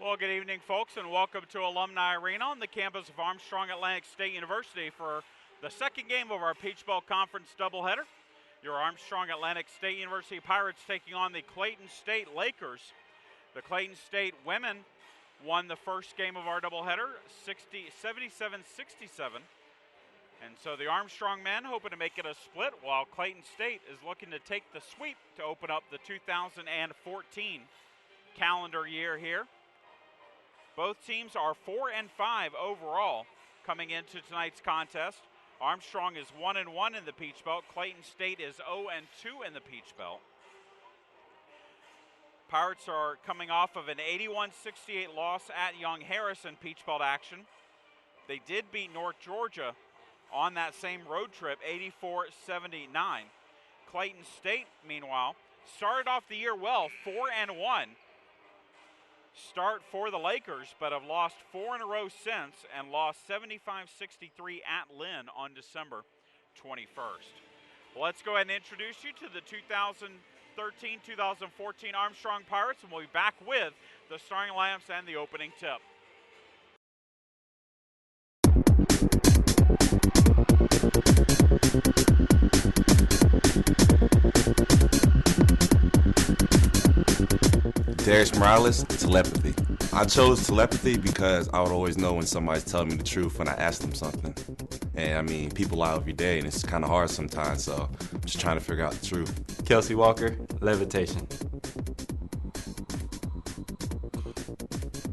Well, good evening, folks, and welcome to Alumni Arena on the campus of Armstrong Atlantic State University for the second game of our Peach Belt Conference doubleheader. Your Armstrong Atlantic State University Pirates taking on the Clayton State Lakers. The Clayton State women won the first game of our doubleheader, 77-67. And so the Armstrong men hoping to make it a split, while Clayton State is looking to take the sweep to open up the 2014 calendar year here. Both teams are 4-5 overall coming into tonight's contest. Armstrong is 1-1 in the Peach Belt. Clayton State is 0-2 in the Peach Belt. Pirates are coming off of an 81-68 loss at Young Harris in Peach Belt action. They did beat North Georgia on that same road trip, 84-79. Clayton State, meanwhile, started off the year well, 4-1. Start for the Lakers, but have lost 4 in a row since and lost 75-63 at Lynn on December 21st. Well, let's go ahead and introduce you to the 2013-2014 Armstrong Pirates, and we'll be back with the starting lineups and the opening tip. Darius Morales, telepathy. I chose telepathy because I would always know when somebody's telling me the truth when I ask them something. And I mean, people lie every day and it's kind of hard sometimes, so I'm just trying to figure out the truth. Kelsey Walker, levitation.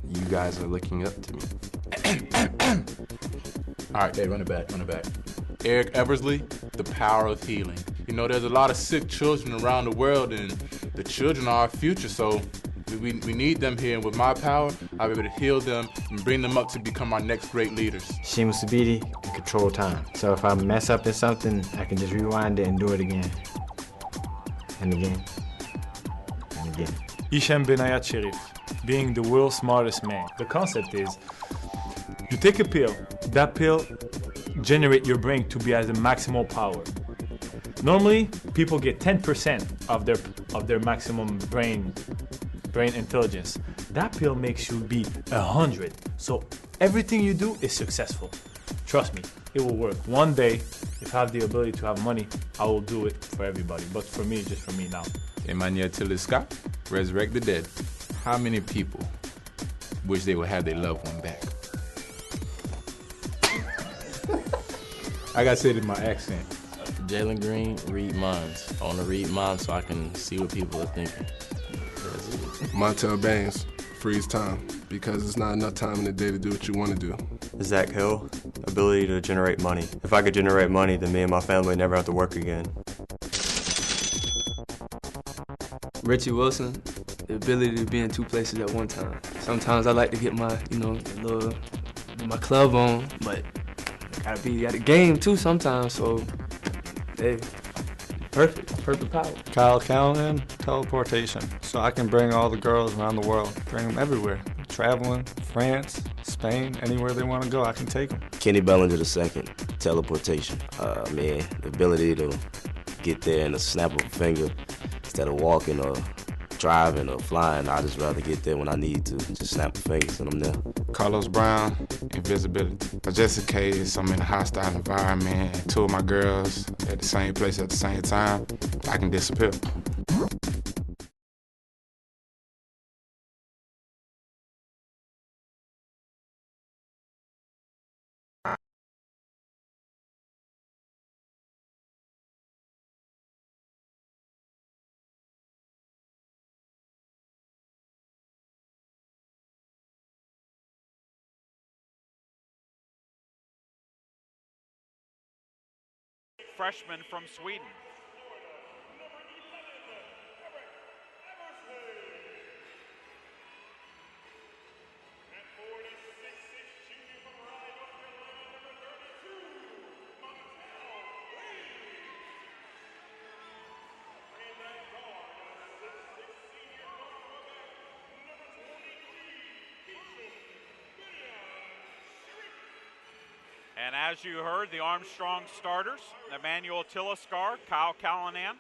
You guys are looking up to me. All right, hey, run it back. Eric Eversley, the power of healing. You know, there's a lot of sick children around the world, and the children are our future, so we need them here. And with my power, I'll be able to heal them and bring them up to become our next great leaders. Shima Sabiti can control time. So if I mess up in something, I can just rewind it and do it again. And again. And again. Isham Benayat Sharif, being the world's smartest man. The concept is, you take a pill, that pill generate your brain to be at the maximal power. Normally, people get 10% of their maximum brain intelligence. That pill makes you be 100. So everything you do is successful. Trust me, it will work. One day, if I have the ability to have money, I will do it for everybody. But for me, just for me now. Emmanuel Tillis Scott, resurrect the dead. How many people wish they would have their loved one back? I gotta say it in my accent. Jalen Green, read minds. I want to read minds so I can see what people are thinking. Montel Baines, freeze time, because it's not enough time in the day to do what you want to do. Zach Hill, ability to generate money. If I could generate money, then me and my family never have to work again. Richie Wilson, the ability to be in two places at one time. Sometimes I like to get my, my club on, but gotta be at the game too sometimes, so hey, perfect power. Kyle Callahan, teleportation, so I can bring all the girls around the world, bring them everywhere. Traveling, France, Spain, anywhere they want to go, I can take them. Kenny Bellinger II, teleportation. The ability to get there in a snap of a finger instead of walking or driving or flying. I'd just rather get there when I need to. Just snap the fingers and I'm there. Carlos Brown, invisibility. Just in case I'm in a hostile environment and two of my girls at the same place at the same time, I can disappear. Freshman from Sweden. And as you heard, the Armstrong starters, Emmanuel Tilliscar, Kyle Callahan,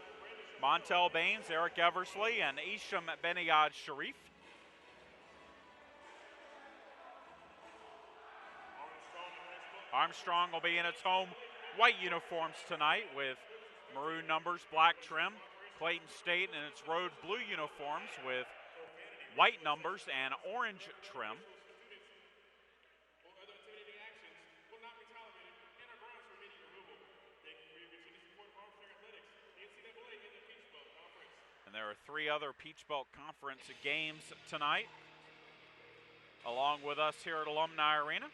Montel Baines, Eric Eversley, and Isham Benayad Sharif. Armstrong will be in its home white uniforms tonight with maroon numbers, black trim. Clayton State in its road blue uniforms with white numbers and orange trim. And there are 3 other Peach Belt Conference games tonight, along with us here at Alumni Arena.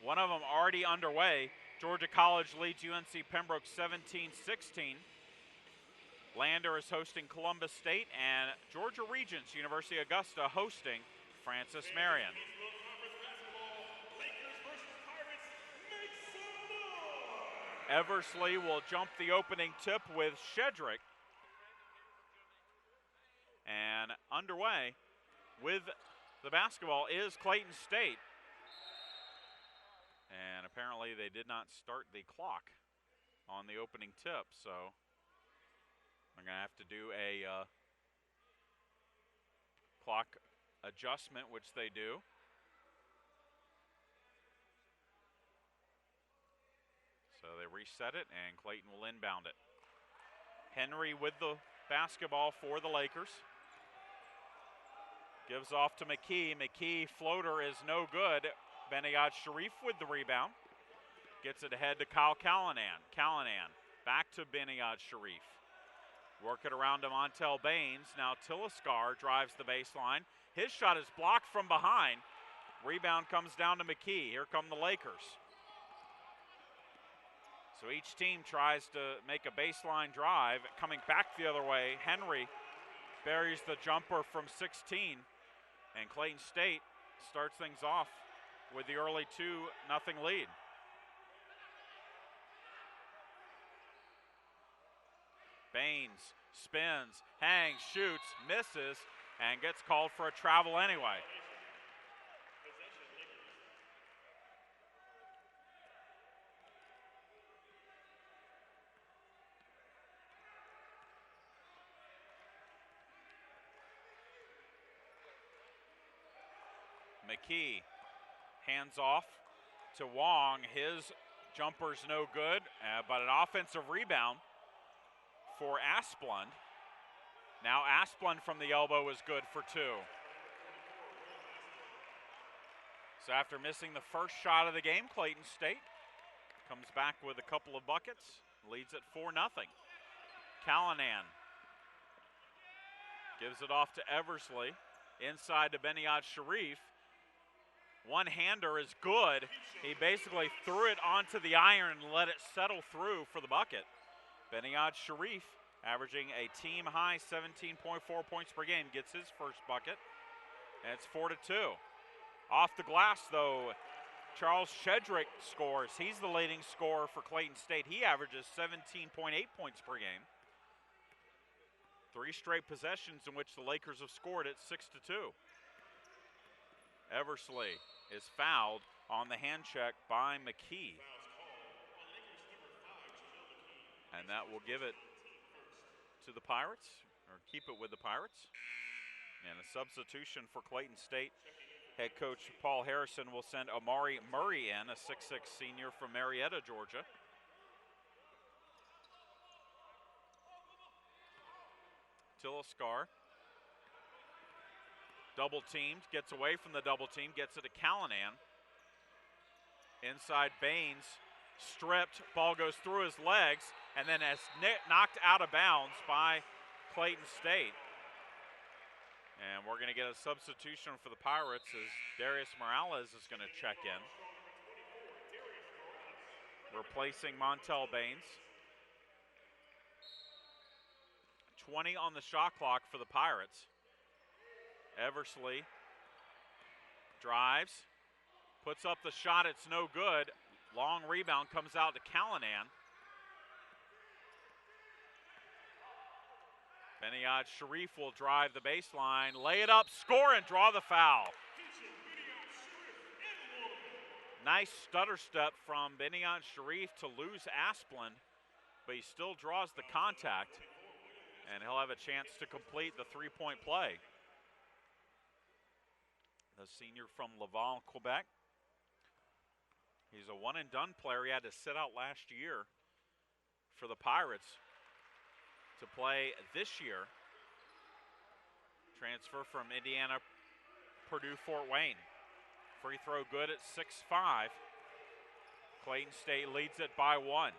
One of them already underway. Georgia College leads UNC Pembroke 17-16. Lander is hosting Columbus State, and Georgia Regents, University of Augusta, hosting Francis Marion. Eversley will jump the opening tip with Shedrick. And underway with the basketball is Clayton State. And apparently they did not start the clock on the opening tip, so I'm going to have to do a clock adjustment, which they do. So they reset it, and Clayton will inbound it. Henry with the basketball for the Lakers. Gives off to McKee. McKee floater is no good. Benayad Sharif with the rebound. Gets it ahead to Kyle Callanan. Callanan back to Benayad Sharif. Work it around to Montel Baines. Now Tilliscar drives the baseline. His shot is blocked from behind. Rebound comes down to McKee. Here come the Lakers. So each team tries to make a baseline drive. Coming back the other way, Henry buries the jumper from 16. And Clayton State starts things off with the early 2-0 lead. Baines spins, hangs, shoots, misses, and gets called for a travel anyway. McKee hands off to Wong. His jumper's no good, but an offensive rebound for Asplund. Now Asplund from the elbow is good for 2. So after missing the first shot of the game, Clayton State comes back with a couple of buckets, leads at 4-0. Callanan gives it off to Eversley, inside to Benayad Sharif. One-hander is good. He basically threw it onto the iron and let it settle through for the bucket. Benayad Sharif, averaging a team-high 17.4 points per game, gets his first bucket, and it's 4-2. Off the glass, though, Charles Shedrick scores. He's the leading scorer for Clayton State. He averages 17.8 points per game. 3 straight possessions in which the Lakers have scored at 6-2. Eversley is fouled on the hand check by McKee. And that will give it to the Pirates, or keep it with the Pirates. And a substitution for Clayton State. Head coach Paul Harrison will send Amari Murray in, a 6'6" senior from Marietta, Georgia. Tilliscar, double teamed, gets away from the double team, gets it to Callanan. Inside Baines, stripped, ball goes through his legs, and then is knocked out of bounds by Clayton State. And we're going to get a substitution for the Pirates as Darius Morales is going to check in, replacing Montel Baines. 20 on the shot clock for the Pirates. Eversley drives, puts up the shot, it's no good. Long rebound comes out to Callanan. Benayad Sharif will drive the baseline, lay it up, score, and draw the foul. Nice stutter step from Benayad Sharif to lose Asplund, but he still draws the contact, and he'll have a chance to complete the three-point play. The senior from Laval, Quebec. He's a one-and-done player. He had to sit out last year for the Pirates to play this year. Transfer from Indiana, Purdue, Fort Wayne. Free throw good at 6-5. Clayton State leads it by 1.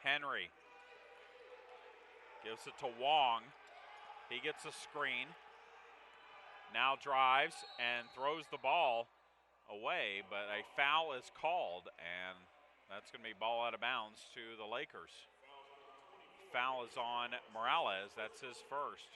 Henry gives it to Wong. He gets a screen. Now drives and throws the ball away, but a foul is called, and that's going to be ball out of bounds to the Lakers. Foul is on Morales. That's his first.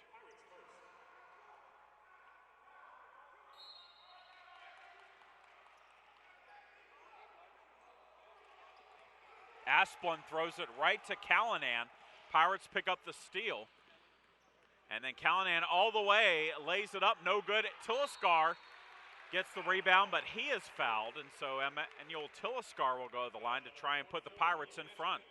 Asplund throws it right to Callanan. Pirates pick up the steal. And then Callanan all the way lays it up, no good. Tilliscar gets the rebound, but he is fouled, and so Emmanuel Tilliscar will go to the line to try and put the Pirates in front.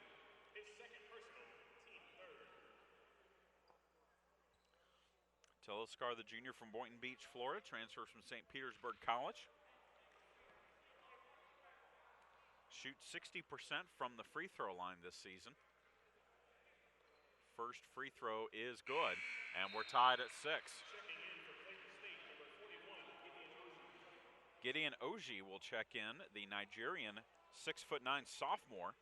Tilliscar, the junior from Boynton Beach, Florida, transfers from St. Petersburg College. Shoots 60% from the free throw line this season. First free throw is good, and we're tied at 6. Gideon Oji will check in, the Nigerian 6'9" sophomore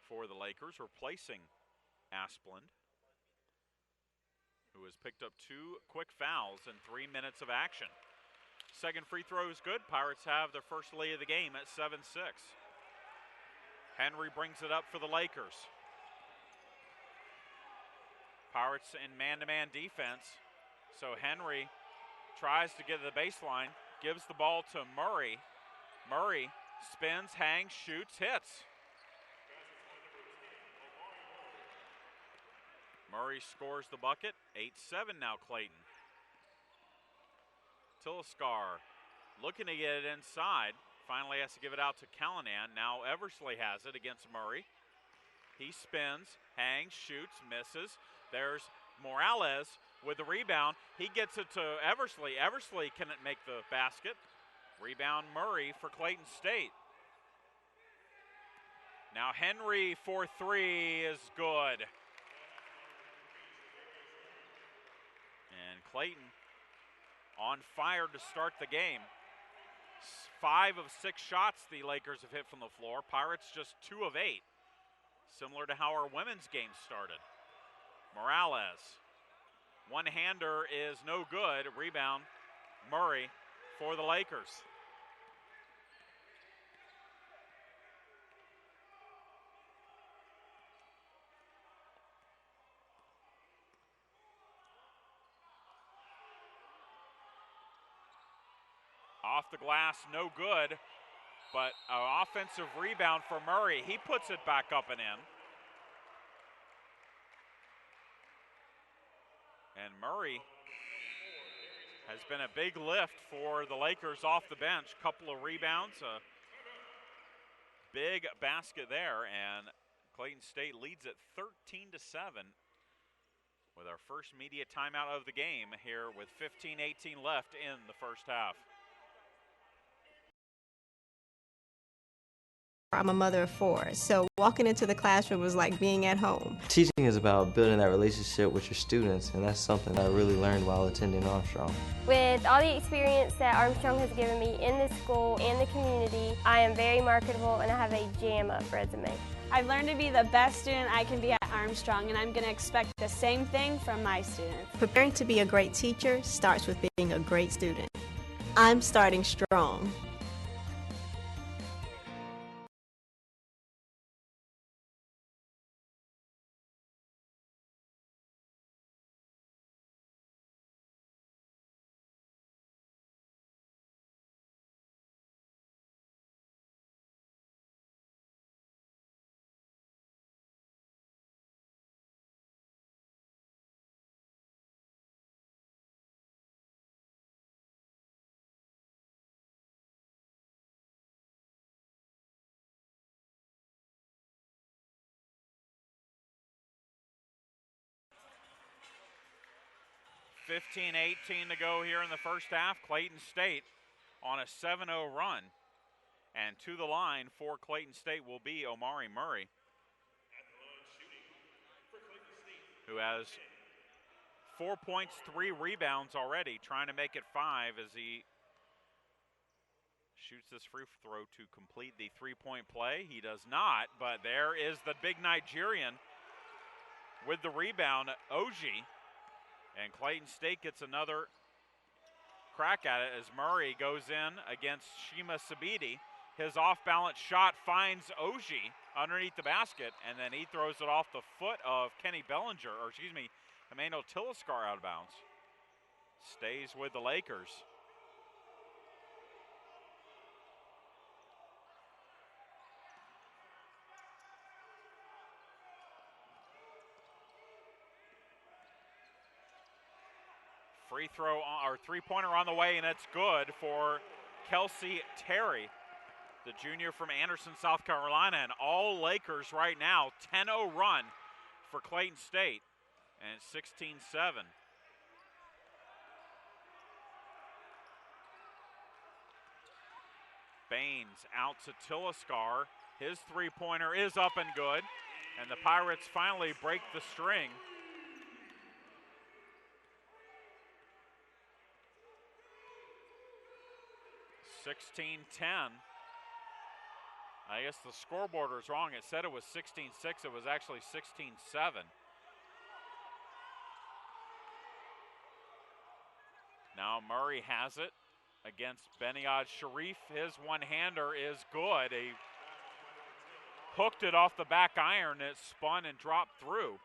for the Lakers, replacing Asplund, who has picked up 2 quick fouls in 3 minutes of action. Second free throw is good. Pirates have their first lead of the game at 7-6. Henry brings it up for the Lakers. Pirates in man-to-man defense. So Henry tries to get to the baseline, gives the ball to Murray. Murray spins, hangs, shoots, hits. Murray scores the bucket. 8-7 now, Clayton. Tilliscar looking to get it inside. Finally has to give it out to Callanan. Now Eversley has it against Murray. He spins, hangs, shoots, misses. There's Morales with the rebound. He gets it to Eversley. Eversley couldn't make the basket. Rebound Murray for Clayton State. Now Henry for 3 is good. And Clayton on fire to start the game. 5 of 6 shots the Lakers have hit from the floor. Pirates just 2 of 8. Similar to how our women's game started. Morales. One-hander is no good. Rebound, Murray for the Lakers. Off the glass, no good, but an offensive rebound for Murray. He puts it back up and in. And Murray has been a big lift for the Lakers off the bench. Couple of rebounds, a big basket there, and Clayton State leads at 13-7 with our first media timeout of the game here with 15-18 left in the first half. I'm a mother of 4, so walking into the classroom was like being at home. Teaching is about building that relationship with your students, and that's something I really learned while attending Armstrong. With all the experience that Armstrong has given me in the school and the community, I am very marketable and I have a jam-up resume. I've learned to be the best student I can be at Armstrong, and I'm going to expect the same thing from my students. Preparing to be a great teacher starts with being a great student. I'm starting strong. $15-18 to go here in the first half. Clayton State on a 7-0 run. And to the line for Clayton State will be Omari Murray, who has 4 points, 3 rebounds already, trying to make it 5 as he shoots this free throw to complete the three-point play. He does not, but there is the big Nigerian with the rebound, Oji. And Clayton State gets another crack at it as Murray goes in against Shima Sabiti. His off-balance shot finds Oji underneath the basket, and then he throws it off the foot of Kenny Bellinger, or excuse me, Emmanuel Tilliscar out of bounds. Stays with the Lakers. Free throw or three-pointer on the way, and it's good for Kelsey Terry, the junior from Anderson, South Carolina. And all Lakers right now, 10-0 run for Clayton State, and 16-7. Baines out to Tilliscar. His three-pointer is up and good, and the Pirates finally break the string. (16-10). I guess the scoreboard was wrong. It said it was 16-6. It was actually 16-7. Now Murray has it against Beniad Sharif. His one-hander is good. He hooked it off the back iron. It spun and dropped through.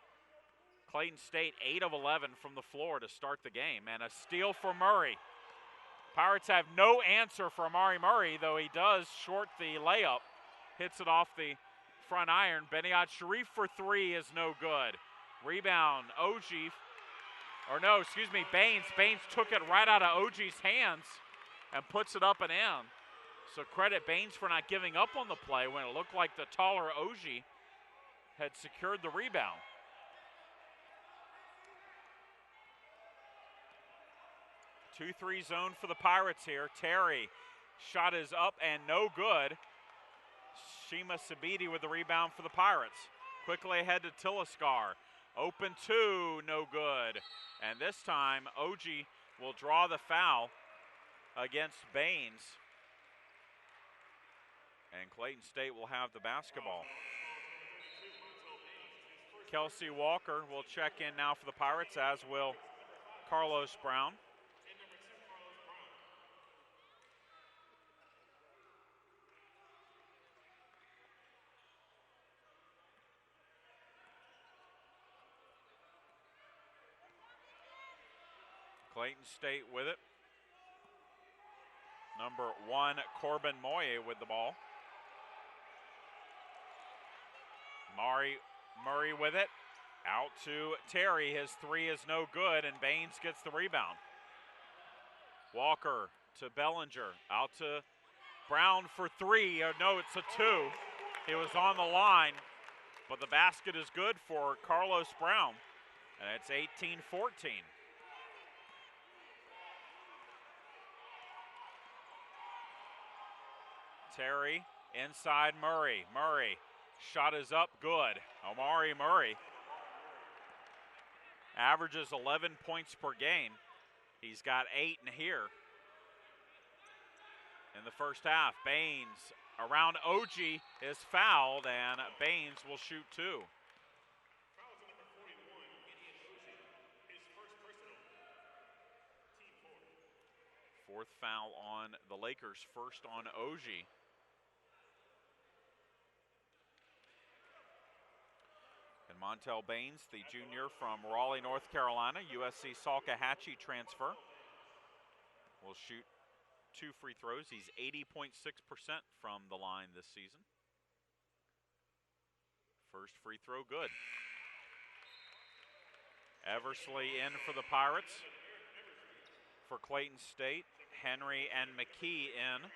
Clayton State 8 of 11 from the floor to start the game. And a steal for Murray. Pirates have no answer for Amari Murray, though he does short the layup. Hits it off the front iron. Beniad Sharif for three is no good. Rebound, Oji, or no, excuse me, Baines. Baines took it right out of Oji's hands and puts it up and in. So credit Baines for not giving up on the play when it looked like the taller Oji had secured the rebound. 2-3 zone for the Pirates here. Terry, shot is up and no good. Shima Sabiti with the rebound for the Pirates. Quickly ahead to Tilliscar. Open two, no good. And this time, Oji will draw the foul against Baines. And Clayton State will have the basketball. Kelsey Walker will check in now for the Pirates, as will Carlos Brown. Clayton State with it. Number 1, Corbin Moye with the ball. Murray with it. Out to Terry. His three is no good, and Baines gets the rebound. Walker to Bellinger. Out to Brown for three. No, it's a two. He was on the line, but the basket is good for Carlos Brown, and it's 18-14. Terry inside Murray. Murray, shot is up, good. Omari Murray averages 11 points per game. He's got 8 in here in the first half. Baines around Oji is fouled, and Baines will shoot two. Fourth foul on the Lakers, first on Oji. And Montel Baines, the junior from Raleigh, North Carolina, USC Salkehatchie transfer, will shoot 2 free throws. He's 80.6% from the line this season. First free throw, good. Eversley in for the Pirates. For Clayton State, Henry and McKee in.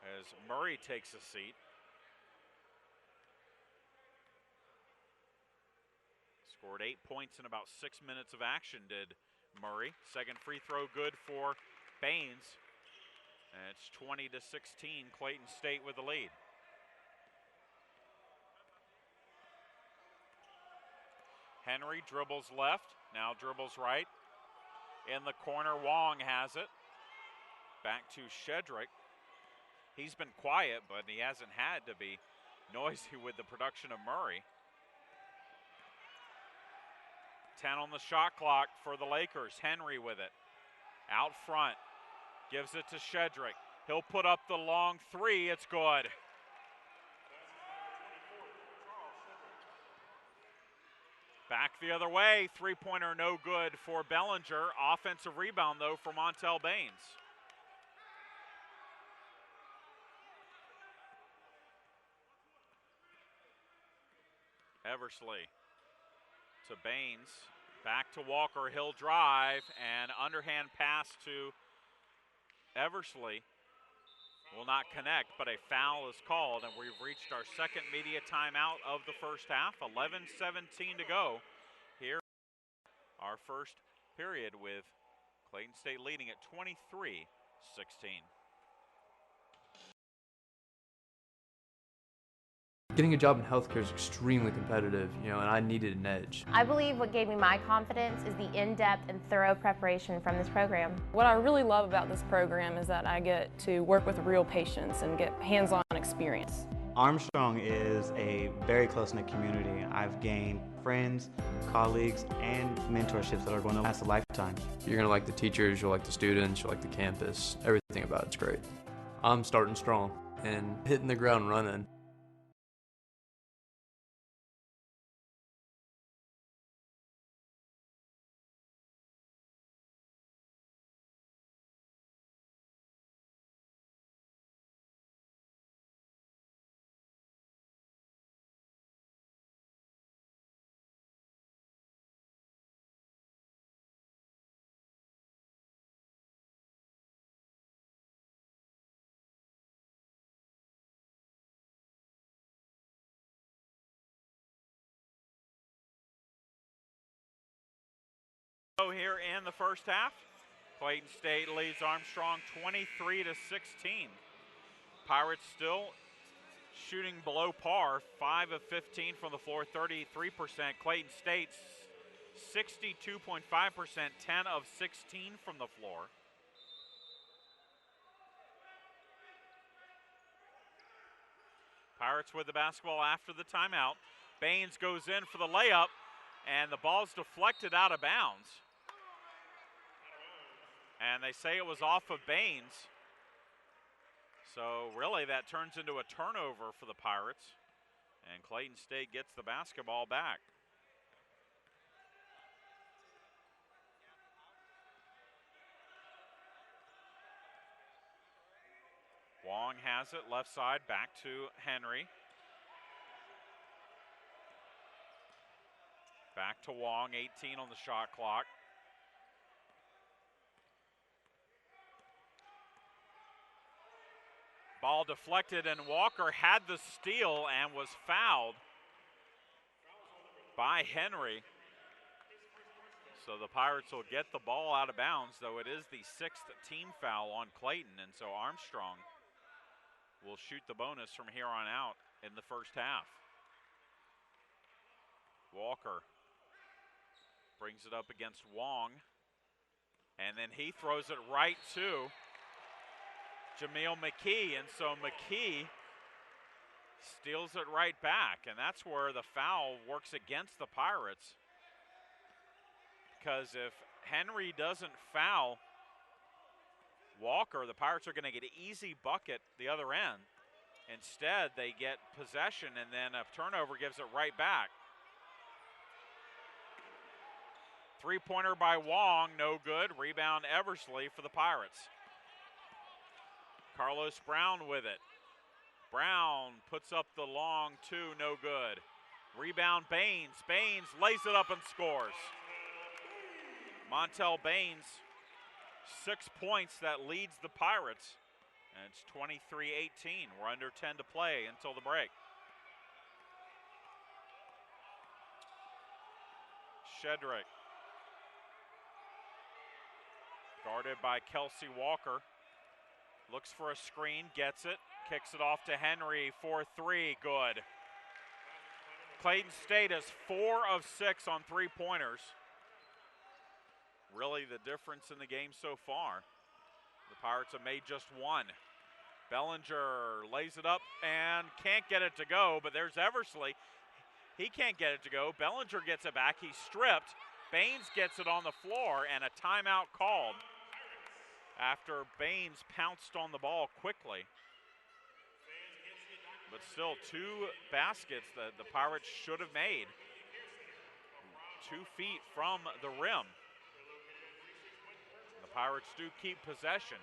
As Murray takes a seat. Scored 8 points in about 6 minutes of action, did Murray. Second free throw good for Baines. And it's 20-16, Clayton State with the lead. Henry dribbles left, now dribbles right. In the corner, Wong has it. Back to Shedrick. He's been quiet, but he hasn't had to be noisy with the production of Murray. 10 on the shot clock for the Lakers. Henry with it. Out front. Gives it to Shedrick. He'll put up the long three. It's good. Back the other way. Three-pointer no good for Bellinger. Offensive rebound, though, for Montel Baines. Eversley to Baines. Back to Walker. He'll drive, and underhand pass to Eversley will not connect, but a foul is called, and we've reached our second media timeout of the first half. 11:17 to go here. Our first period with Clayton State leading at 23-16. Getting a job in healthcare is extremely competitive, and I needed an edge. I believe what gave me my confidence is the in-depth and thorough preparation from this program. What I really love about this program is that I get to work with real patients and get hands-on experience. Armstrong is a very close-knit community. I've gained friends, colleagues, and mentorships that are going to last a lifetime. You're going to like the teachers, you'll like the students, you'll like the campus. Everything about it's great. I'm starting strong and hitting the ground running. Here in the first half, Clayton State leads Armstrong 23-16. Pirates still shooting below par, 5 of 15 from the floor, 33%. Clayton State's 62.5%, 10 of 16 from the floor. Pirates with the basketball after the timeout. Baines goes in for the layup, and the ball's deflected out of bounds. And they say it was off of Baines. So really that turns into a turnover for the Pirates. And Clayton State gets the basketball back. Wong has it, left side, back to Henry. Back to Wong, 18 on the shot clock. Ball deflected, and Walker had the steal and was fouled by Henry. So the Pirates will get the ball out of bounds, though it is the 6th team foul on Clayton, and so Armstrong will shoot the bonus from here on out in the first half. Walker brings it up against Wong, and then he throws it right to Jameel McKee, and so McKee steals it right back, and that's where the foul works against the Pirates, because if Henry doesn't foul Walker, the Pirates are going to get an easy bucket the other end. Instead, they get possession, and then a turnover gives it right back. Three-pointer by Wong, no good. Rebound Eversley for the Pirates. Carlos Brown with it. Brown puts up the long two, no good. Rebound Baines. Baines lays it up and scores. Montel Baines, 6 points that leads the Pirates. And it's 23-18. We're under 10 to play until the break. Shedrick. Guarded by Kelsey Walker. Looks for a screen, gets it, kicks it off to Henry for three, good. Clayton State is 4 of 6 on three-pointers. Really the difference in the game so far. The Pirates have made just one. Bellinger lays it up and can't get it to go, but there's Eversley. He can't get it to go. Bellinger gets it back. He's stripped. Baines gets it on the floor, and a timeout called after Baines pounced on the ball quickly. But still, 2 baskets that the Pirates should have made. 2 feet from the rim. The Pirates do keep possession.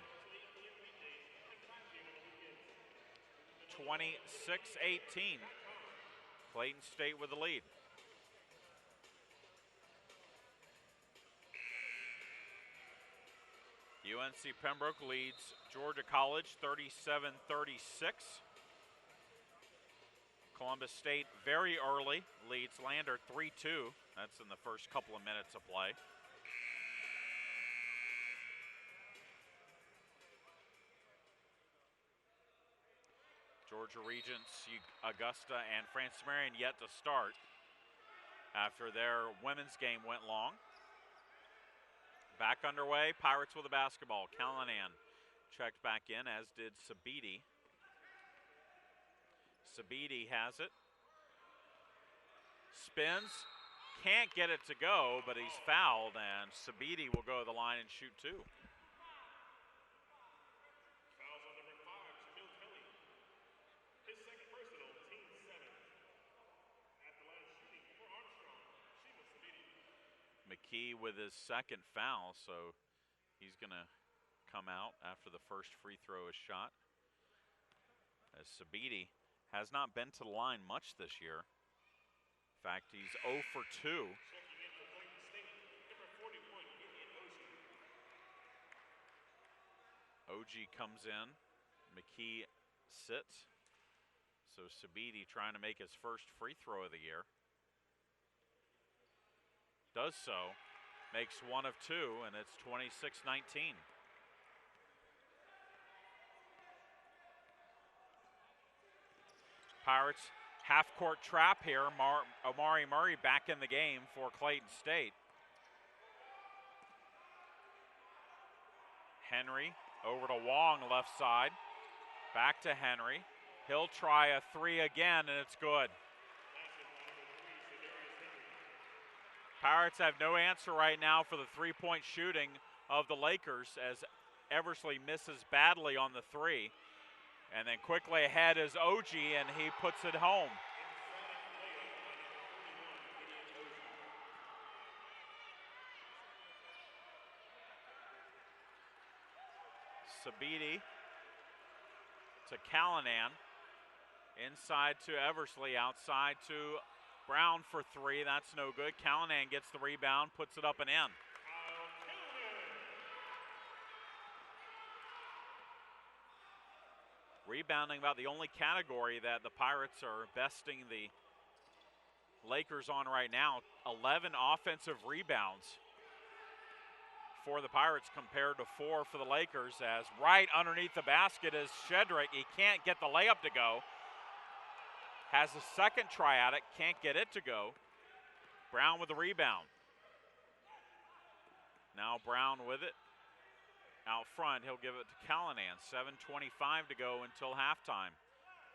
26-18. Clayton State with the lead. UNC Pembroke leads Georgia College 37-36. Columbus State very early leads Lander 3-2. That's in the first couple of minutes of play. Georgia Regents, Augusta, and Francis Marion yet to start after their women's game went long. Back underway, Pirates with the basketball. Callanan checked back in, as did Sabiti. Sabiti has it. Spins, can't get it to go, but he's fouled, and Sabiti will go to the line and shoot 2. McKee with his second foul, so he's going to come out after the first free throw is shot. As Sabiti has not been to the line much this year. In fact, he's 0 for 2. OG comes in, McKee sits. So Sabiti trying to make his first free throw of the year. Does so, makes 1 of 2, and it's 26-19. Pirates half-court trap here. Omari Murray back in the game for Clayton State. Henry over to Wong left side. Back to Henry. He'll try a 3 again, and it's good. Pirates have no answer right now for the three-point shooting of the Lakers as Eversley misses badly on the 3. And then quickly ahead is OG, and he puts it home. Sabiti to Callanan. Inside to Eversley, outside to Brown for 3. That's no good. Callanan gets the rebound, puts it up and in. Rebounding about the only category that the Pirates are besting the Lakers on right now. 11 offensive rebounds for the Pirates compared to 4 for the Lakers, as right underneath the basket is Shedrick. He can't get the layup to go. Has a second try at it, can't get it to go. Brown with the rebound. Now Brown with it. Out front, he'll give it to Callanan. 7:25 to go until halftime.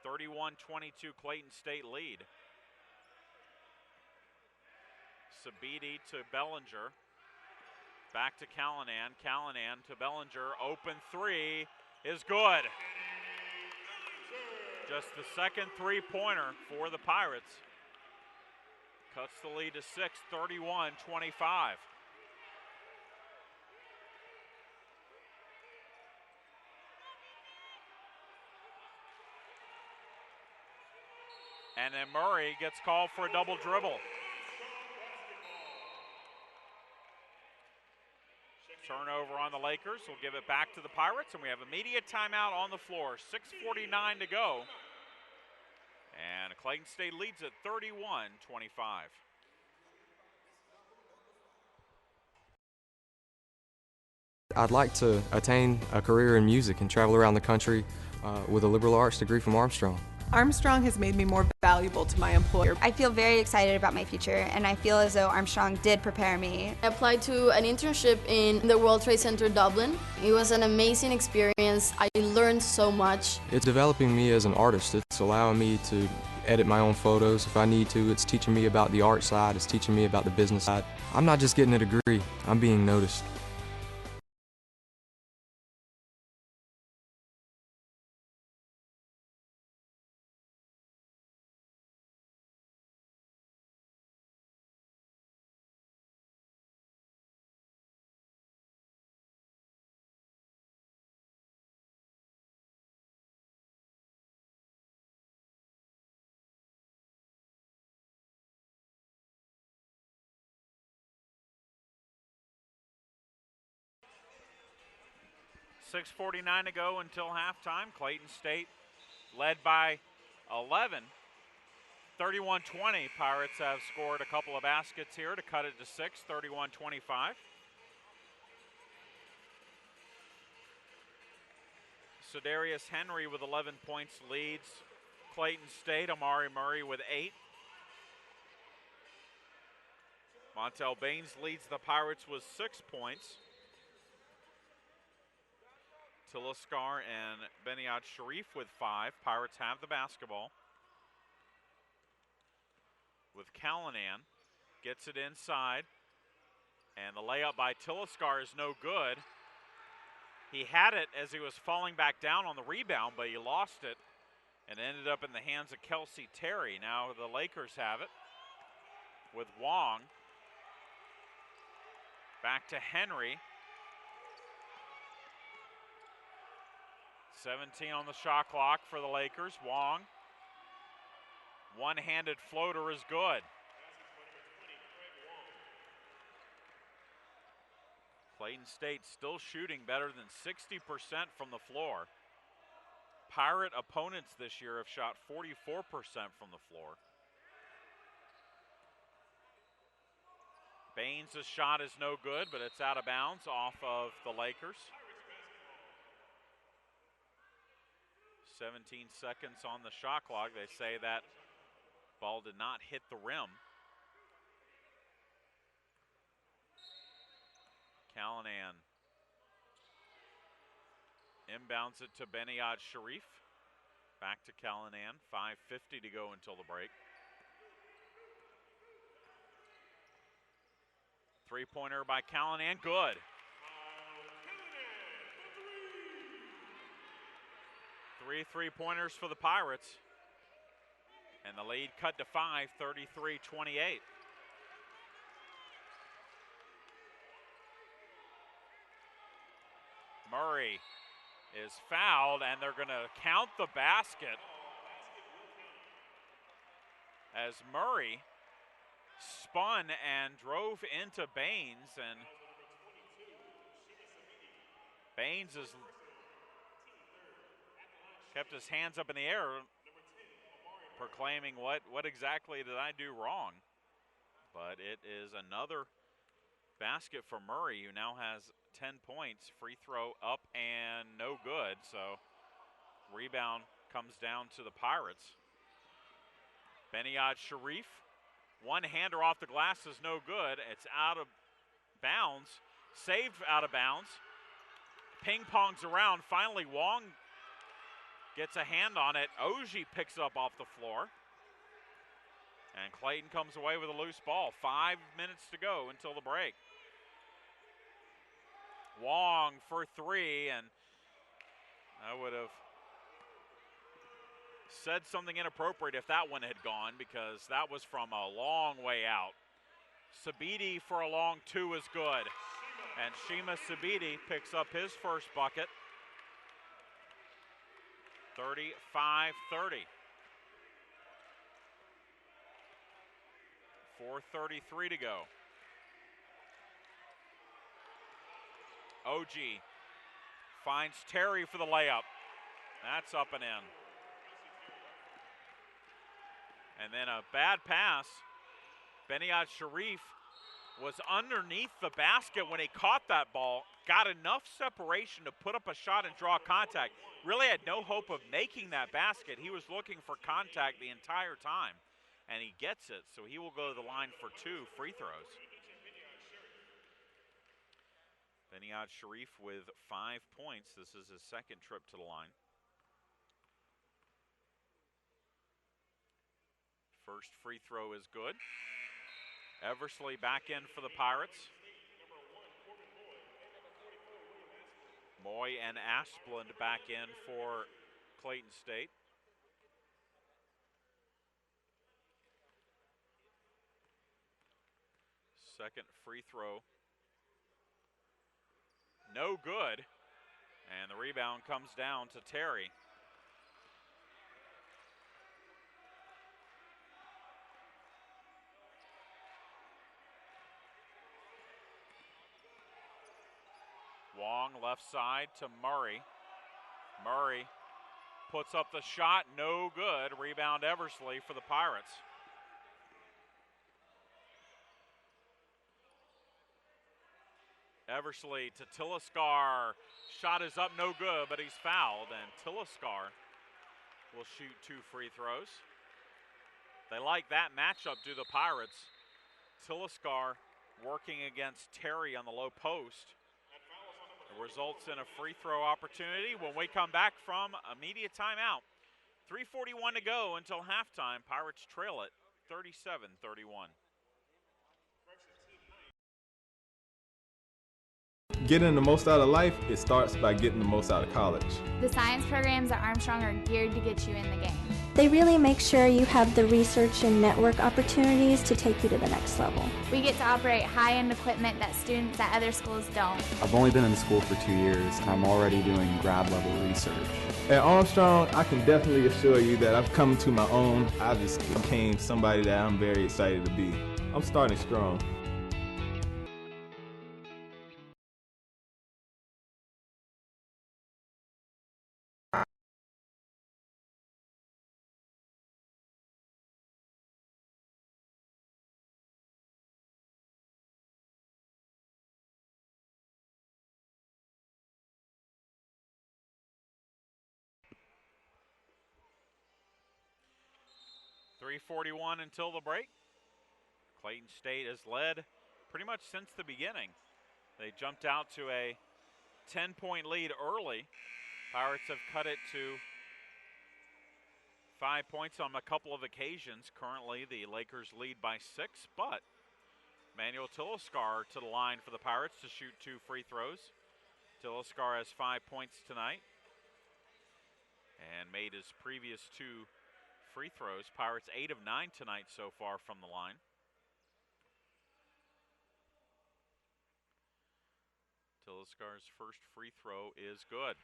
31-22 Clayton State lead. Sabiti to Bellinger. Back to Callanan. Callanan to Bellinger. Open 3 is good. Just the second three-pointer for the Pirates. Cuts the lead to 6, 31-25. And then Murray gets called for a double dribble. Turnover on the Lakers. We'll give it back to the Pirates, and we have immediate timeout on the floor. 6:49 to go. And Clayton State leads at 31-25. I'd like to attain a career in music and travel around the country with a liberal arts degree from Armstrong. Armstrong has made me more valuable to my employer. I feel very excited about my future, and I feel as though Armstrong did prepare me. I applied to an internship in the World Trade Center Dublin. It was an amazing experience. I learned so much. It's developing me as an artist. It's allowing me to edit my own photos if I need to. It's teaching me about the art side. It's teaching me about the business side. I'm not just getting a degree, I'm being noticed. .6:49 to go until halftime. Clayton State led by 11. 31-20. Pirates have scored a couple of baskets here to cut it to 6, 31-25. Cedarius Henry with 11 points leads Clayton State. Amari Murray with 8. Montel Baines leads the Pirates with 6 points. Tiliscar and Beniad Sharif with 5. Pirates have the basketball. With Callanan, gets it inside. And the layup by Tiliscar is no good. He had it as he was falling back down on the rebound, but he lost it and ended up in the hands of Kelsey Terry. Now the Lakers have it with Wong. Back to Henry. 17 on the shot clock for the Lakers. Wong. One-handed floater is good. Clayton State still shooting better than 60% from the floor. Pirate opponents this year have shot 44% from the floor. Baines' shot is no good, but it's out of bounds off of the Lakers. 17 seconds on the shot clock. They say that ball did not hit the rim. Callanan inbounds it to Beniad Sharif. Back to Callanan. 5:50 to go until the break. Three-pointer by Callanan, good. Three-pointers for the Pirates. And the lead cut to 5, 33-28. Murray is fouled, and they're going to count the basket as Murray spun and drove into Baines, and Baines has kept his hands up in the air, proclaiming, what exactly did I do wrong? But it is another basket for Murray, who now has 10 points. Free throw up and no good, so rebound comes down to the Pirates. Beniad Sharif, one-hander off the glass is no good. It's out of bounds, saved out of bounds. Ping-pongs around, finally Wong gets a hand on it. Oji picks up off the floor. And Clayton comes away with a loose ball. 5 minutes to go until the break. Wong for three, and I would have said something inappropriate if that one had gone, because that was from a long way out. Sabiti for a long two is good. And Shima Sabiti picks up his first bucket. 35-30. 4:33 to go. OG finds Terry for the layup. That's up and in. And then a bad pass. Beniad Sharif was underneath the basket when he caught that ball, got enough separation to put up a shot and draw contact. Really had no hope of making that basket. He was looking for contact the entire time, and he gets it, so he will go to the line for 2 free throws. Beniyad Sharif with 5 points. This is his second trip to the line. First free throw is good. Eversley back in for the Pirates. Moy and Asplund back in for Clayton State. Second free throw. No good. And the rebound comes down to Terry. Wong left side to Murray. Murray puts up the shot, no good. Rebound Eversley for the Pirates. Eversley to Tilliskar. Shot is up, no good, but he's fouled, and Tilliskar will shoot 2 free throws. They like that matchup, do the Pirates. Tilliskar working against Terry on the low post. It results in a free throw opportunity when we come back from immediate timeout. 3:41 to go until halftime. Pirates trail it 37-31. Getting the most out of life, it starts by getting the most out of college. The science programs at Armstrong are geared to get you in the game. They really make sure you have the research and network opportunities to take you to the next level. We get to operate high-end equipment that students at other schools don't. I've only been in the school for 2 years, and I'm already doing grad level research. At Armstrong, I can definitely assure you that I've come to my own. I just became somebody that I'm very excited to be. I'm starting strong. .341 until the break. Clayton State has led pretty much since the beginning. They jumped out to a 10-point lead early. Pirates have cut it to 5 points on a couple of occasions. Currently, the Lakers lead by 6, but Manuel Tilliskar to the line for the Pirates to shoot 2 free throws. Tilliskar has 5 points tonight and made his previous 2 free throws. Pirates 8 of 9 tonight so far from the line. Tilliskar's first free throw is good.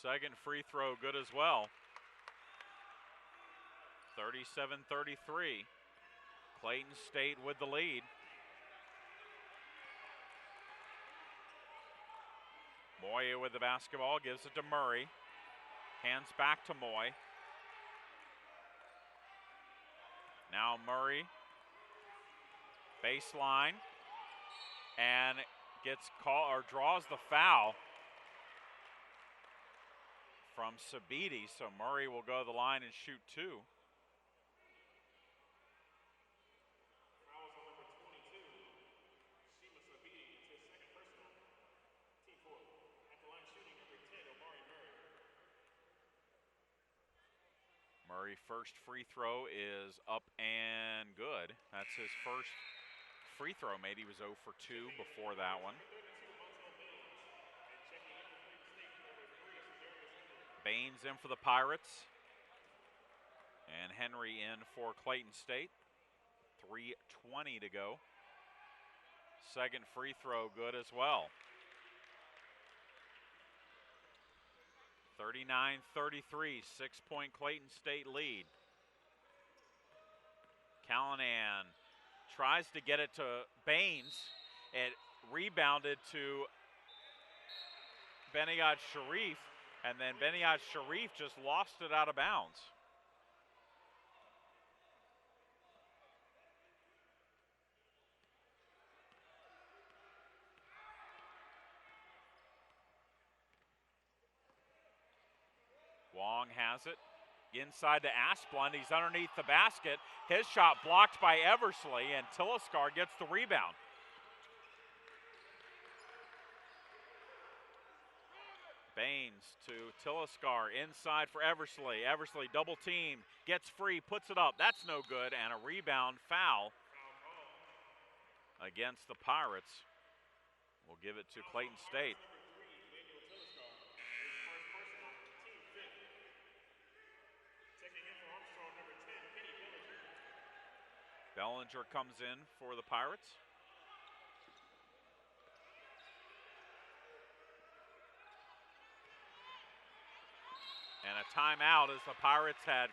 Second free throw good as well. 37-33. Clayton State with the lead. Moy with the basketball, gives it to Murray. Hands back to Moy. Now Murray, baseline, and gets called or draws the foul from Sabiti. So Murray will go to the line and shoot 2. Murray first free throw is up and good. That's his first free throw made. He was 0 for 2 before that one. Baines in for the Pirates. And Henry in for Clayton State. 3:20 to go. Second free throw good as well. 39-33, 6-point Clayton State lead. Callanan tries to get it to Baines. It rebounded to Beniyad Sharif, and then Beniyad Sharif just lost it out of bounds. Wong has it. Inside to Asplund. He's underneath the basket. His shot blocked by Eversley, and Tilliskar gets the rebound. Baines to Tilliskar, inside for Eversley. Eversley double teamed, gets free, puts it up. That's no good, and a rebound foul against the Pirates. We'll give it to Clayton State. Bellinger comes in for the Pirates. And a timeout as the Pirates had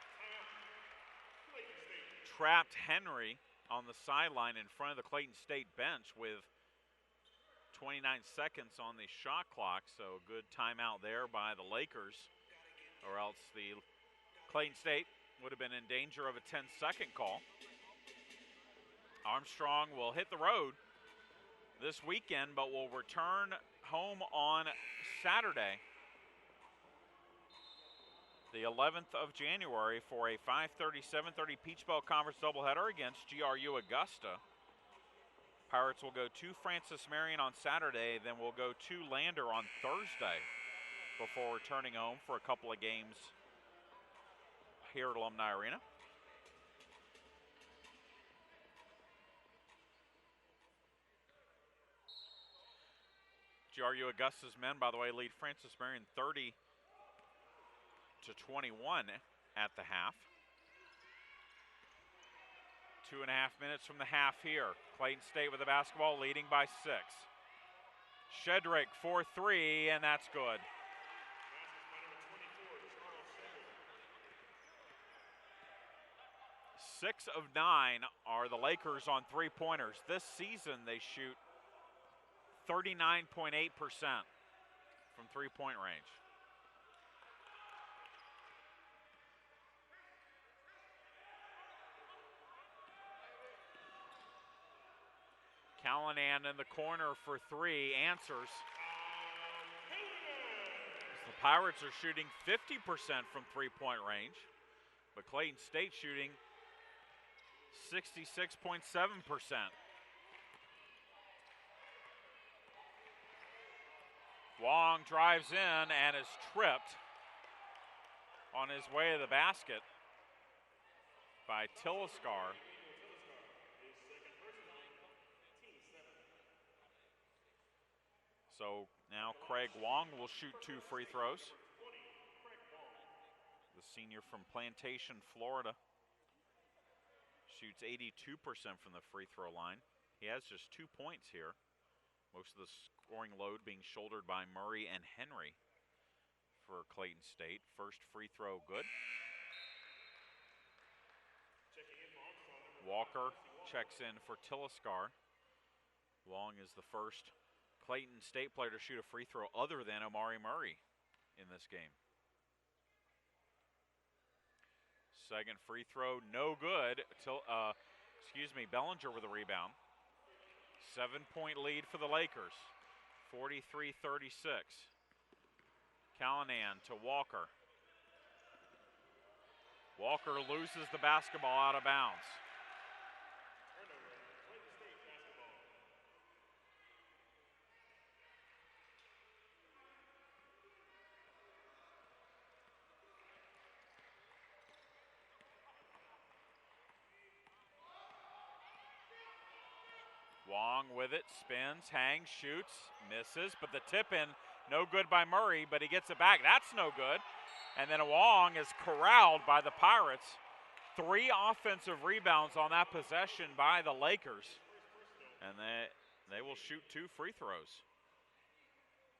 trapped Henry on the sideline in front of the Clayton State bench with 29 seconds on the shot clock. So a good timeout there by the Lakers, or else the Clayton State would have been in danger of a 10-second call. Armstrong will hit the road this weekend, but will return home on Saturday, the 11th of January, for a 5:30, 7:30 Peach Belt Conference doubleheader against GRU Augusta. Pirates will go to Francis Marion on Saturday, then we'll go to Lander on Thursday before returning home for a couple of games here at Alumni Arena. GRU Augusta's men, by the way, lead Francis Marion 30-21 at the half. 2.5 minutes from the half here. Clayton State with the basketball, leading by 6. Shedrick for 3, and that's good. Six of 9 are the Lakers on three-pointers. This season they shoot 39.8% from three-point range. Callanan in the corner for 3, answers. The Pirates are shooting 50% from three-point range, but Clayton State shooting 66.7%. Wong drives in and is tripped on his way to the basket by Tilliskar. So now Craig Wong will shoot 2 free throws. The senior from Plantation, Florida, shoots 82% from the free throw line. He has just 2 points here. Most of the scoring load being shouldered by Murray and Henry for Clayton State. First free throw good. Walker checks in for Tilliskar. Wong is the first Clayton State player to shoot a free throw other than Omari Murray in this game. Second free throw, no good. Bellinger with a rebound. 7-point lead for the Lakers, 43-36. Callanan to Walker. Walker loses the basketball out of bounds. Wong with it, spins, hangs, shoots, misses, but the tip in, no good by Murray, but he gets it back. That's no good. And then Wong is corralled by the Pirates. 3 offensive rebounds on that possession by the Lakers. And they will shoot 2 free throws.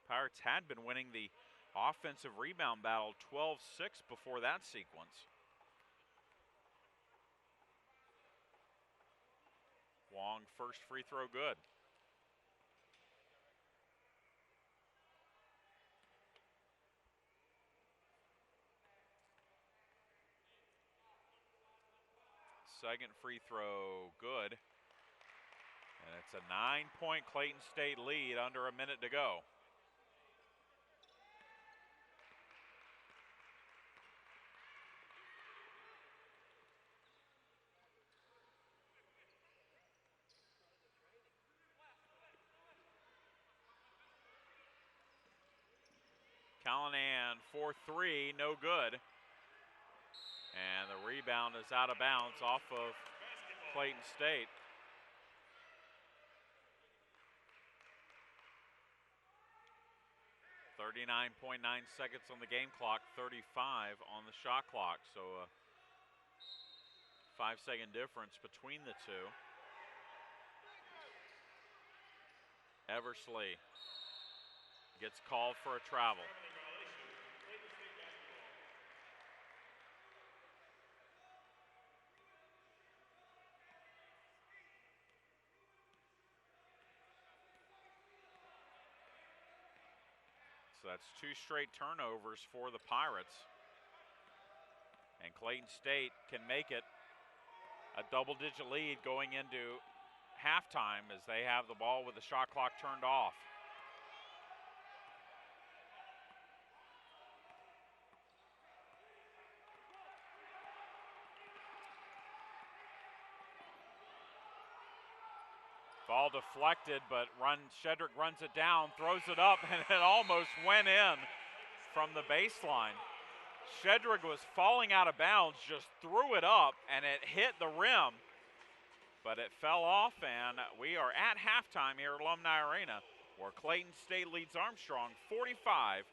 Pirates had been winning the offensive rebound battle 12-6 before that sequence. Wong first free throw good. Second free throw, good. And it's a 9-point Clayton State lead under a minute to go. Callahan for three, no good. And the rebound is out of bounds off of Clayton State. .9 seconds on the game clock, 35 on the shot clock. So a 5-second difference between the two. Eversley gets called for a travel. So that's 2 straight turnovers for the Pirates. And Clayton State can make it a double-digit lead going into halftime as they have the ball with the shot clock turned off. Ball deflected, but Shedrick runs it down, throws it up, and it almost went in from the baseline. Shedrick was falling out of bounds, just threw it up, and it hit the rim, but it fell off, and we are at halftime here at Alumni Arena, where Clayton State leads Armstrong 45-36.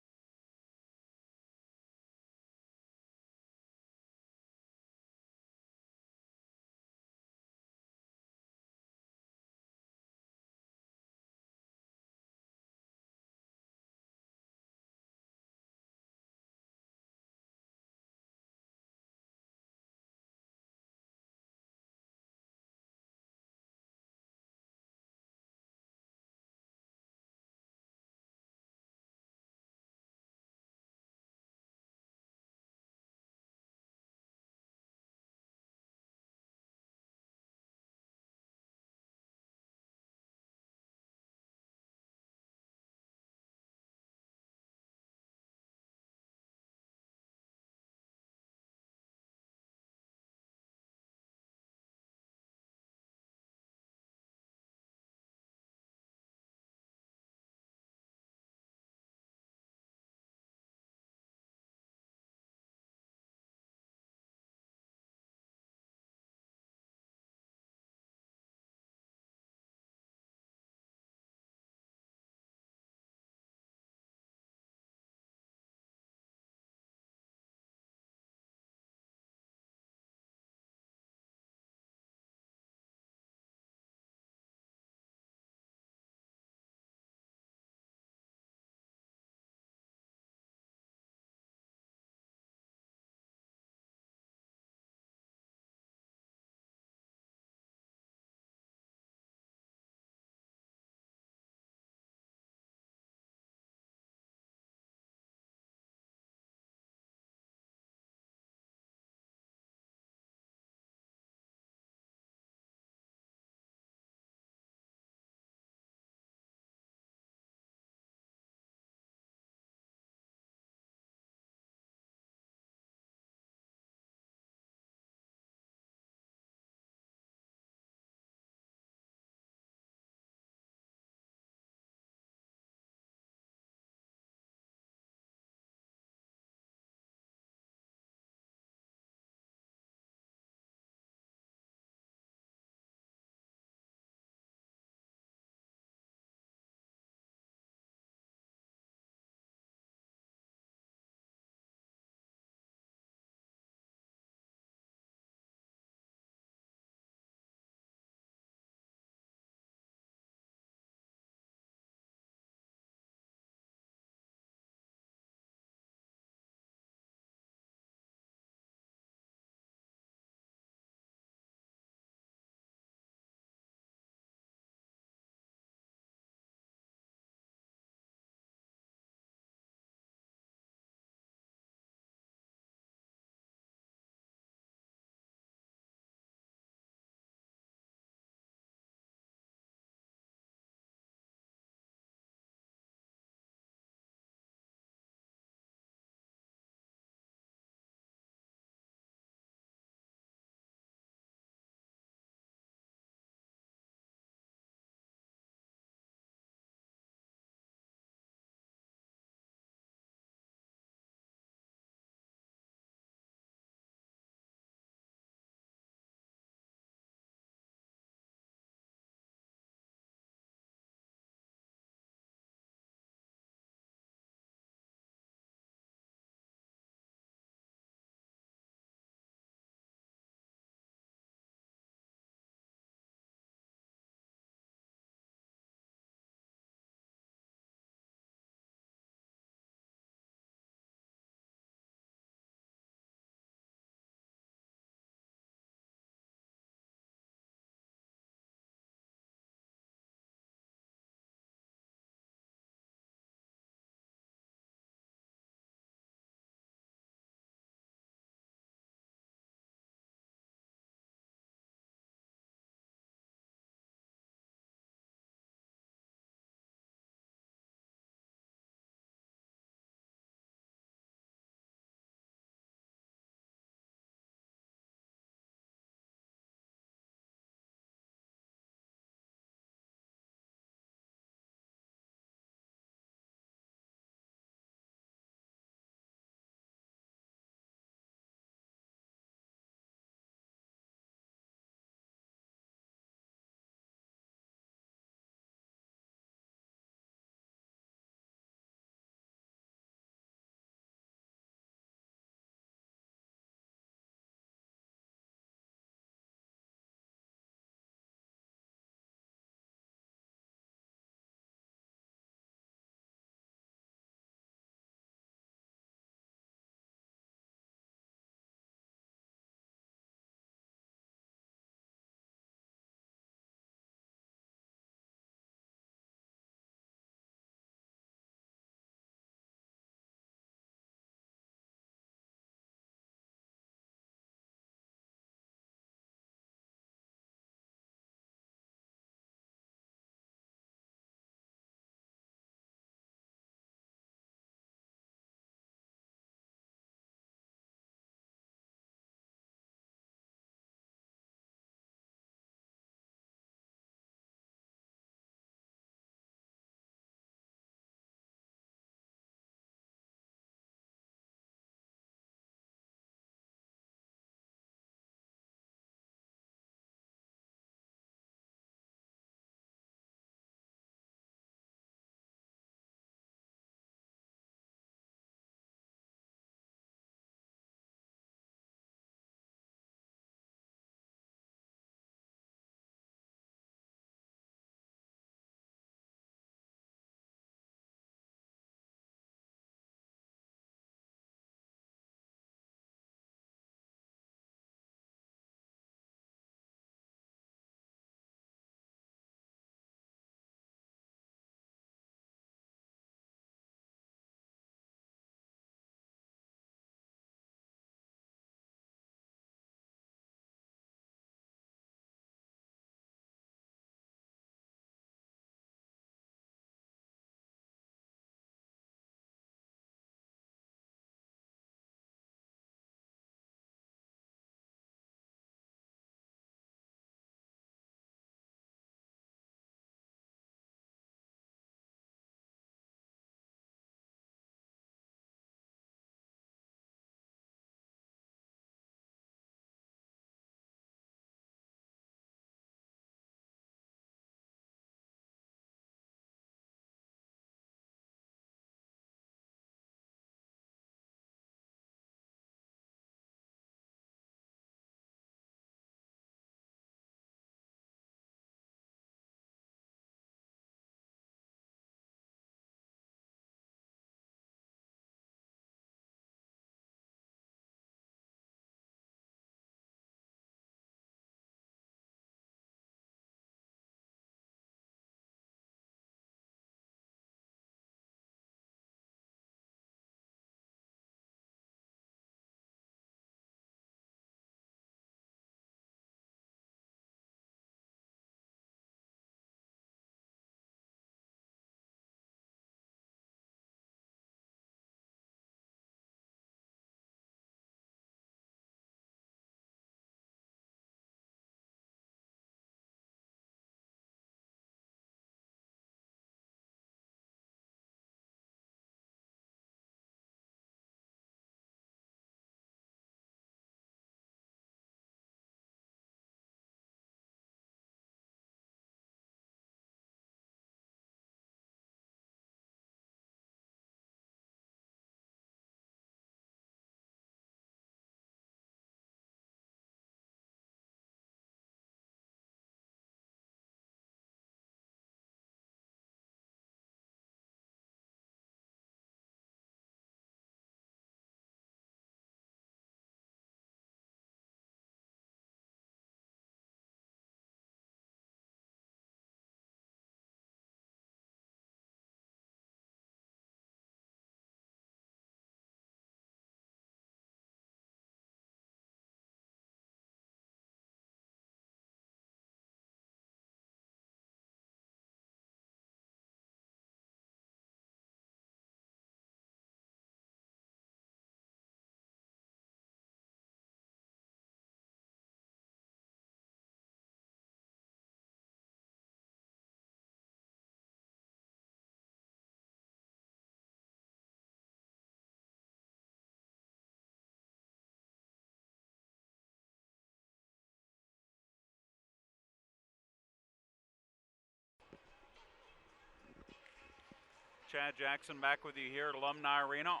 Chad Jackson back with you here at Alumni Arena.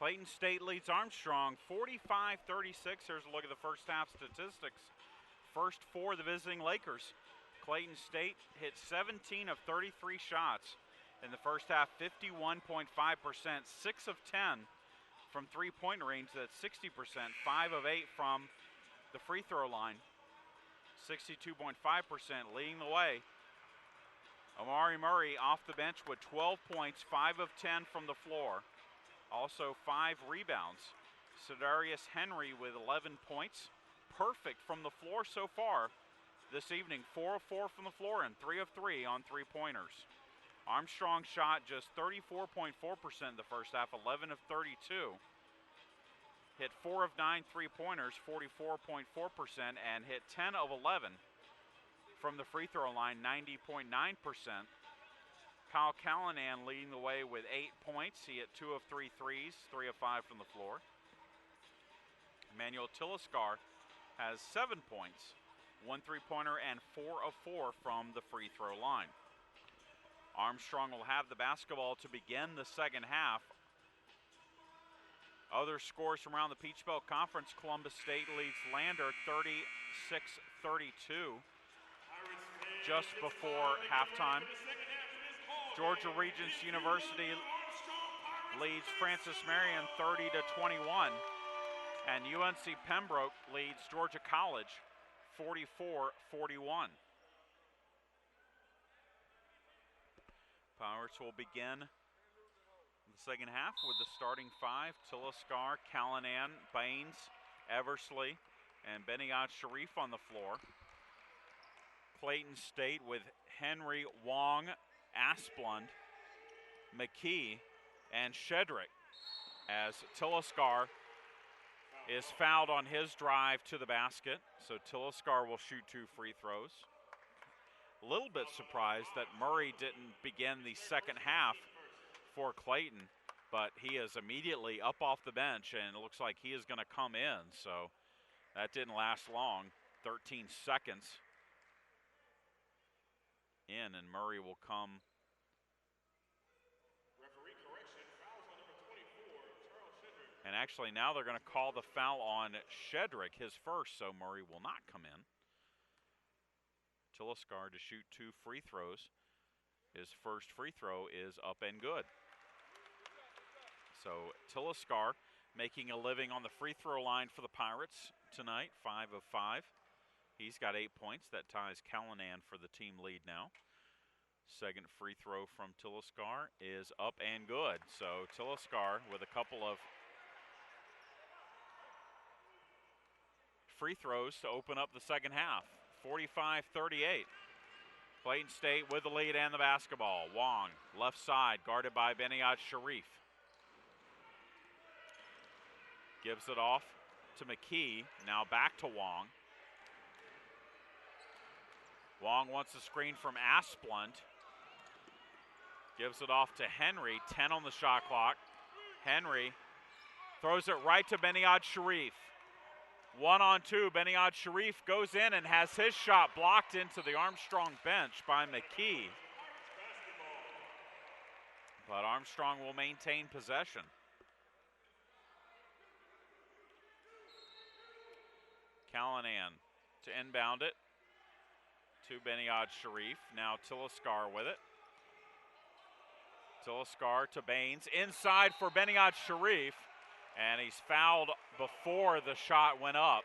Clayton State leads Armstrong 45-36. Here's a look at the first half statistics. First for the visiting Lakers. Clayton State hit 17 of 33 shots in the first half, 51.5%, 6 of 10 from three-point range, that's 60%, 5 of 8 from the free throw line, 62.5%, leading the way. Amari Murray off the bench with 12 points, 5 of 10 from the floor, also 5 rebounds. Cedarius Henry with 11 points, perfect from the floor so far this evening, 4 of 4 from the floor and 3 of 3 on three-pointers. Armstrong shot just 34.4% in the first half, 11 of 32. Hit 4 of 9 three-pointers, 44.4%, and hit 10 of 11 from the free throw line, 90.9%. Kyle Callanan leading the way with 8 points. He hit 2 of 3 threes, 3 of 5 from the floor. Emmanuel Tilliscar has 7 points, 1 three-pointer, and 4 of 4 from the free throw line. Armstrong will have the basketball to begin the second half. Other scores from around the Peach Belt Conference: Columbus State leads Lander 36-32 just before halftime. Georgia Regents University leads Francis Marion 30-21. And UNC Pembroke leads Georgia College 44-41. Pirates will begin the second half with the starting five: Tilliscar, Callanan, Baines, Eversley, and Beniad Sharif on the floor. Clayton State with Henry, Wong, Asplund, McKee, and Shedrick, as Tilliscar is fouled on his drive to the basket. So Tilliscar will shoot 2 free throws. A little bit surprised that Murray didn't begin the second half for Clayton, but he is immediately up off the bench, and it looks like he is going to come in. So that didn't last long, 13 seconds in, and Murray will come. And actually now they're going to call the foul on Shedrick, his first, so Murray will not come in. Tilliscar to shoot 2 free throws. His first free throw is up and good. So Tilliscar making a living on the free throw line for the Pirates tonight, 5 of 5. He's got 8 points. That ties Callanan for the team lead now. Second free throw from Tilliscar is up and good. So Tilliscar with a couple of free throws to open up the second half. 45-38. Clayton State with the lead and the basketball. Wong, left side, guarded by Beniad Sharif. Gives it off to McKee, now back to Wong. Wong wants a screen from Asplund. Gives it off to Henry, 10 on the shot clock. Henry throws it right to Beniad Sharif. 1-on-2, Beniad Sharif goes in and has his shot blocked into the Armstrong bench by McKee. But Armstrong will maintain possession. Callanan to inbound it to Beniad Sharif. Now Tilliscar with it. Tilliscar to Baines. Inside for Beniad Sharif. And he's fouled before the shot went up.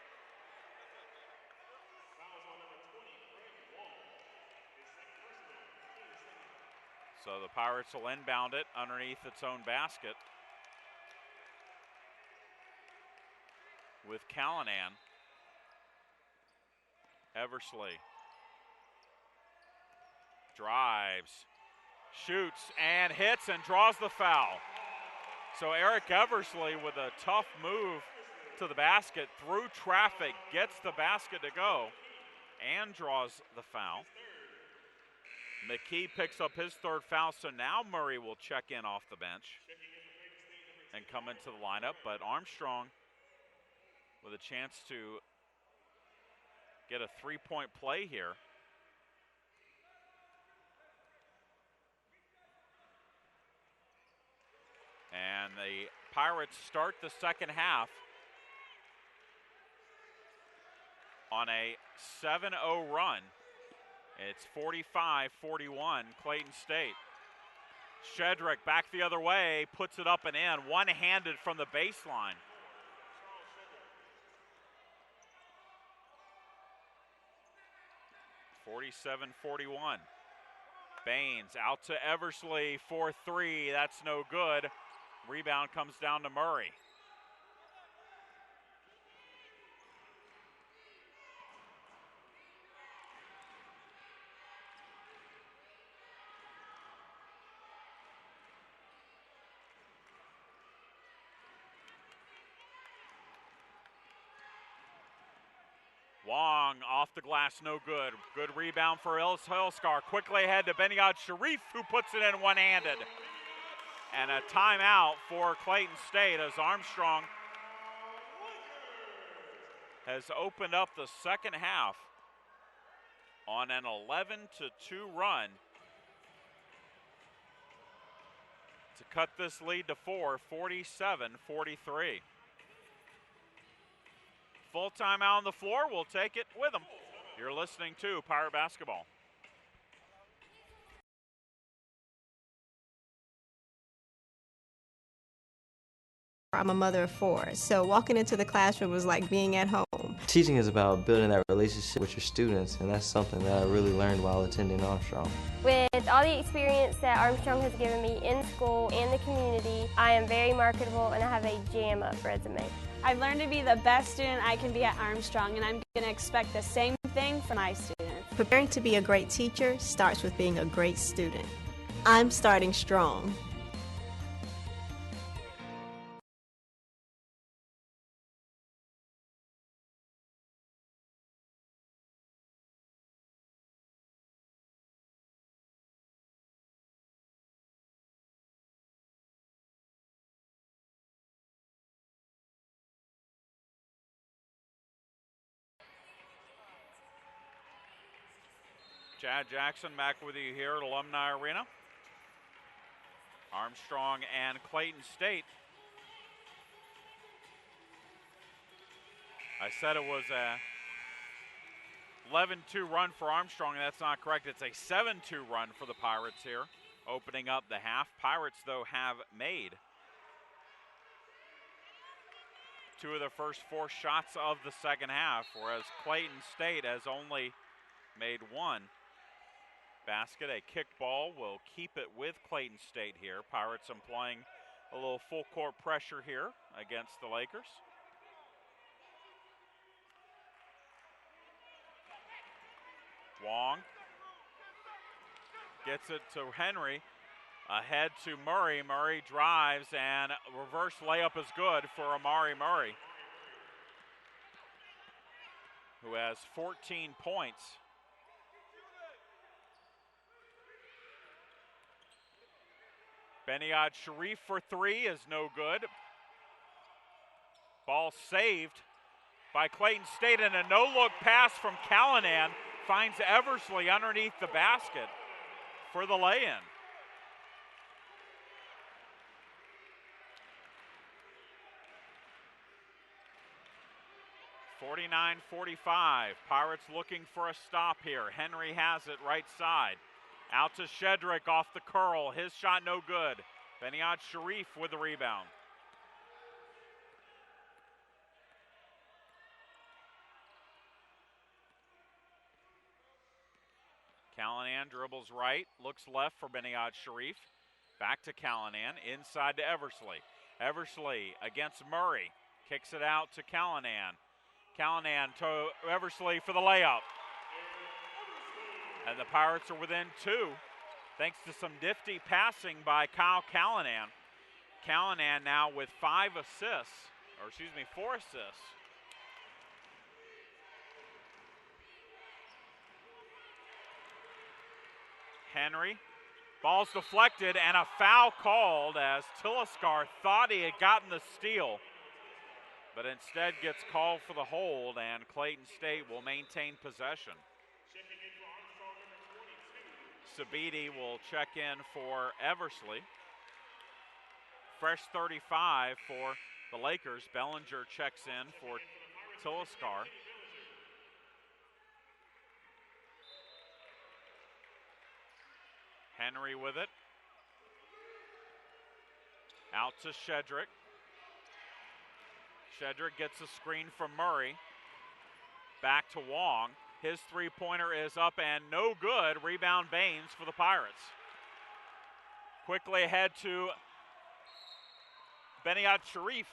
So the Pirates will inbound it underneath its own basket with Callanan. Eversley drives, shoots, and hits and draws the foul. So Eric Eversley with a tough move to the basket, through traffic, gets the basket to go, and draws the foul. McKee picks up his third foul, so now Murray will check in off the bench and come into the lineup. But Armstrong with a chance to get a three-point play here. And the Pirates start the second half on a 7-0 run. It's 45-41, Clayton State. Shedrick back the other way, puts it up and in, one-handed from the baseline. (47-41). Baines out to Eversley for three. That's no good. Rebound comes down to Murray. Wong off the glass, no good. Good rebound for Hilskar. Quickly ahead to Beniad Sharif, who puts it in one-handed. And a timeout for Clayton State as Armstrong has opened up the second half on an 11-2 run to cut this lead to 4, 47-43. Full timeout on the floor. We'll take it with them. You're listening to Pirate Basketball. I'm a mother of 4, so walking into the classroom was like being at home. Teaching is about building that relationship with your students, and that's something that I really learned while attending Armstrong. With all the experience that Armstrong has given me in school and the community, I am very marketable and I have a jam-up resume. I've learned to be the best student I can be at Armstrong, and I'm going to expect the same thing from my students. Preparing to be a great teacher starts with being a great student. I'm starting strong. Chad Jackson back with you here at Alumni Arena. Armstrong and Clayton State. I said it was a 11-2 run for Armstrong, and that's not correct. It's a 7-2 run for the Pirates here, opening up the half. Pirates, though, have made 2 of the first 4 shots of the second half, whereas Clayton State has only made 1 basket. A kick ball will keep it with Clayton State here. Pirates employing a little full court pressure here against the Lakers. Wong gets it to Henry, ahead to Murray. Murray drives, and reverse layup is good for Amari Murray, who has 14 points. Beniad Sharif for 3 is no good. Ball saved by Clayton State, and a no-look pass from Callanan finds Eversley underneath the basket for the lay-in. (49-45). Pirates looking for a stop here. Henry has it right side. Out to Shedrick off the curl. His shot no good. Beniad Sharif with the rebound. Callanan dribbles right, looks left for Beniad Sharif. Back to Callanan, inside to Eversley. Eversley against Murray. Kicks it out to Callanan. Callanan to Eversley for the layup. And the Pirates are within 2, thanks to some nifty passing by Kyle Callanan. Callanan now with 4 assists. Henry, ball's deflected, and a foul called as Tilliskar thought he had gotten the steal, but instead gets called for the hold, and Clayton State will maintain possession. Sabiti will check in for Eversley. fresh 35 for the Lakers. Bellinger checks in for Tilliskar. Henry with it. Out to Shedrick. Shedrick gets a screen from Murray. Back to Wong. His three-pointer is up and no good. Rebound Baines for the Pirates. Quickly ahead to Beniat Sharif.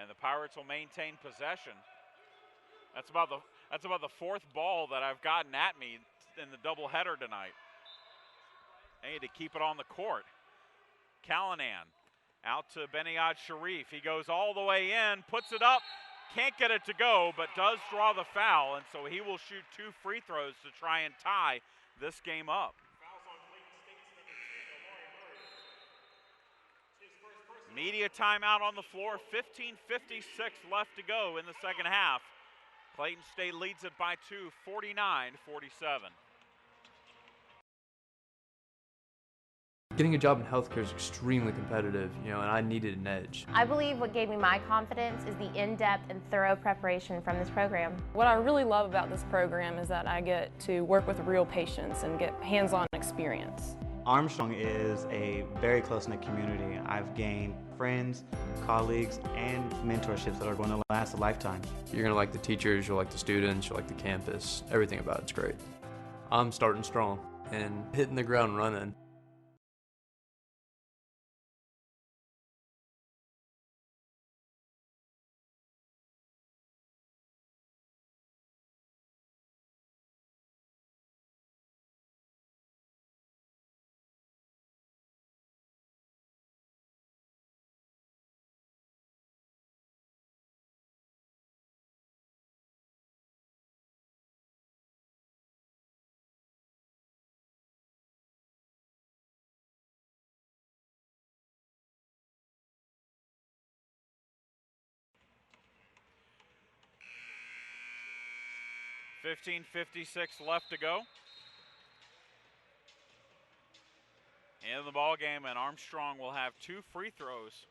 And the Pirates will maintain possession. That's about the fourth ball that I've gotten at me in the doubleheader tonight. They need to keep it on the court. Callanan out to Beniad Sharif. He goes all the way in, puts it up, can't get it to go, but does draw the foul, and so he will shoot 2 free throws to try and tie this game up. Media timeout on the floor, 15:56 left to go in the second half. Clayton State leads it by 2, 49-47. Getting a job in healthcare is extremely competitive, and I needed an edge. I believe what gave me my confidence is the in-depth and thorough preparation from this program. What I really love about this program is that I get to work with real patients and get hands-on experience. Armstrong is a very close-knit community. I've gained friends, colleagues, and mentorships that are going to last a lifetime. You're going to like the teachers, you'll like the students, you'll like the campus. Everything about it's great. I'm starting strong and hitting the ground running. $15:56 left to go in the ball game, and Armstrong will have 2 free throws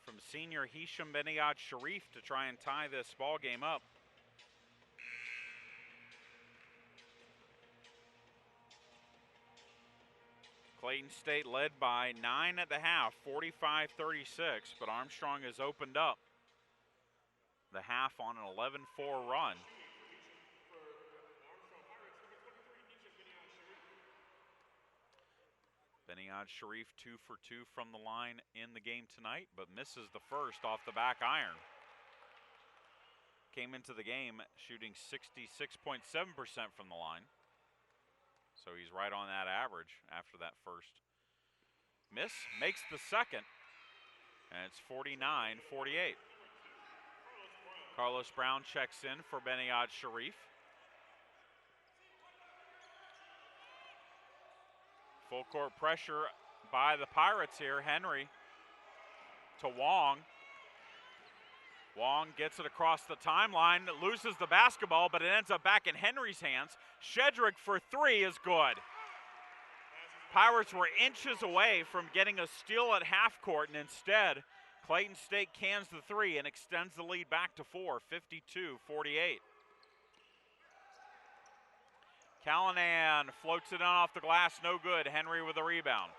from senior Hisham Beniad Sharif to try and tie this ball game up. Clayton State led by 9 at the half, 45-36, but Armstrong has opened up the half on an 11-4 run. Beniad Sharif 2 for 2 from the line in the game tonight, but misses the first off the back iron. Came into the game shooting 66.7% from the line. So he's right on that average after that first miss. Makes the second, and it's 49-48. Carlos Brown checks in for Beniad Sharif. Full court pressure by the Pirates here. Henry to Wong. Wong gets it across the timeline, loses the basketball, but it ends up back in Henry's hands. Shedrick for 3 is good. Pirates were inches away from getting a steal at half court, and instead, Clayton State cans the 3 and extends the lead back to 4, 52-48. Callanan floats it on off the glass, no good. Henry with a rebound.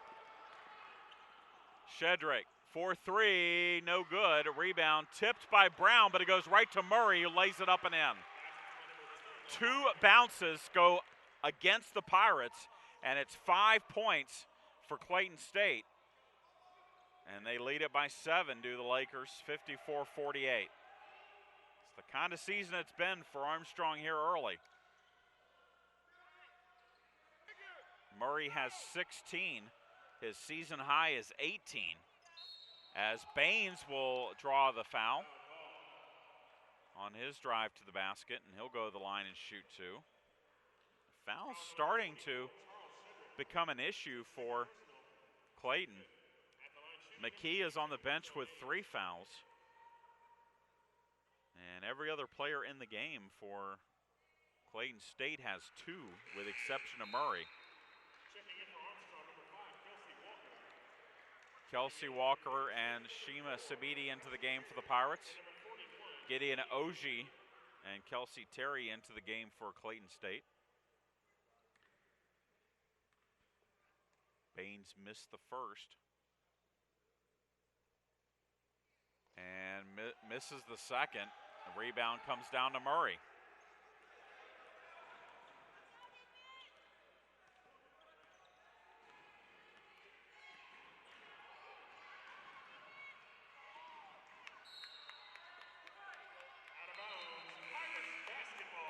Shedrick for 3, no good. Rebound tipped by Brown, but it goes right to Murray, who lays it up and in. 2 bounces go against the Pirates, and it's 5 points for Clayton State. And they lead it by 7 to the Lakers, 54-48. It's the kind of season it's been for Armstrong here early. Murray has 16. His season high is 18. As Baines will draw the foul on his drive to the basket, and he'll go to the line and shoot 2. Foul's starting to become an issue for Clayton. McKee is on the bench with 3 fouls. And every other player in the game for Clayton State has 2 with exception of Murray. Kelsey Walker and Shima Sabiti into the game for the Pirates. Gideon Oji and Kelsey Terry into the game for Clayton State. Baines missed the first. And misses the second. The rebound comes down to Murray.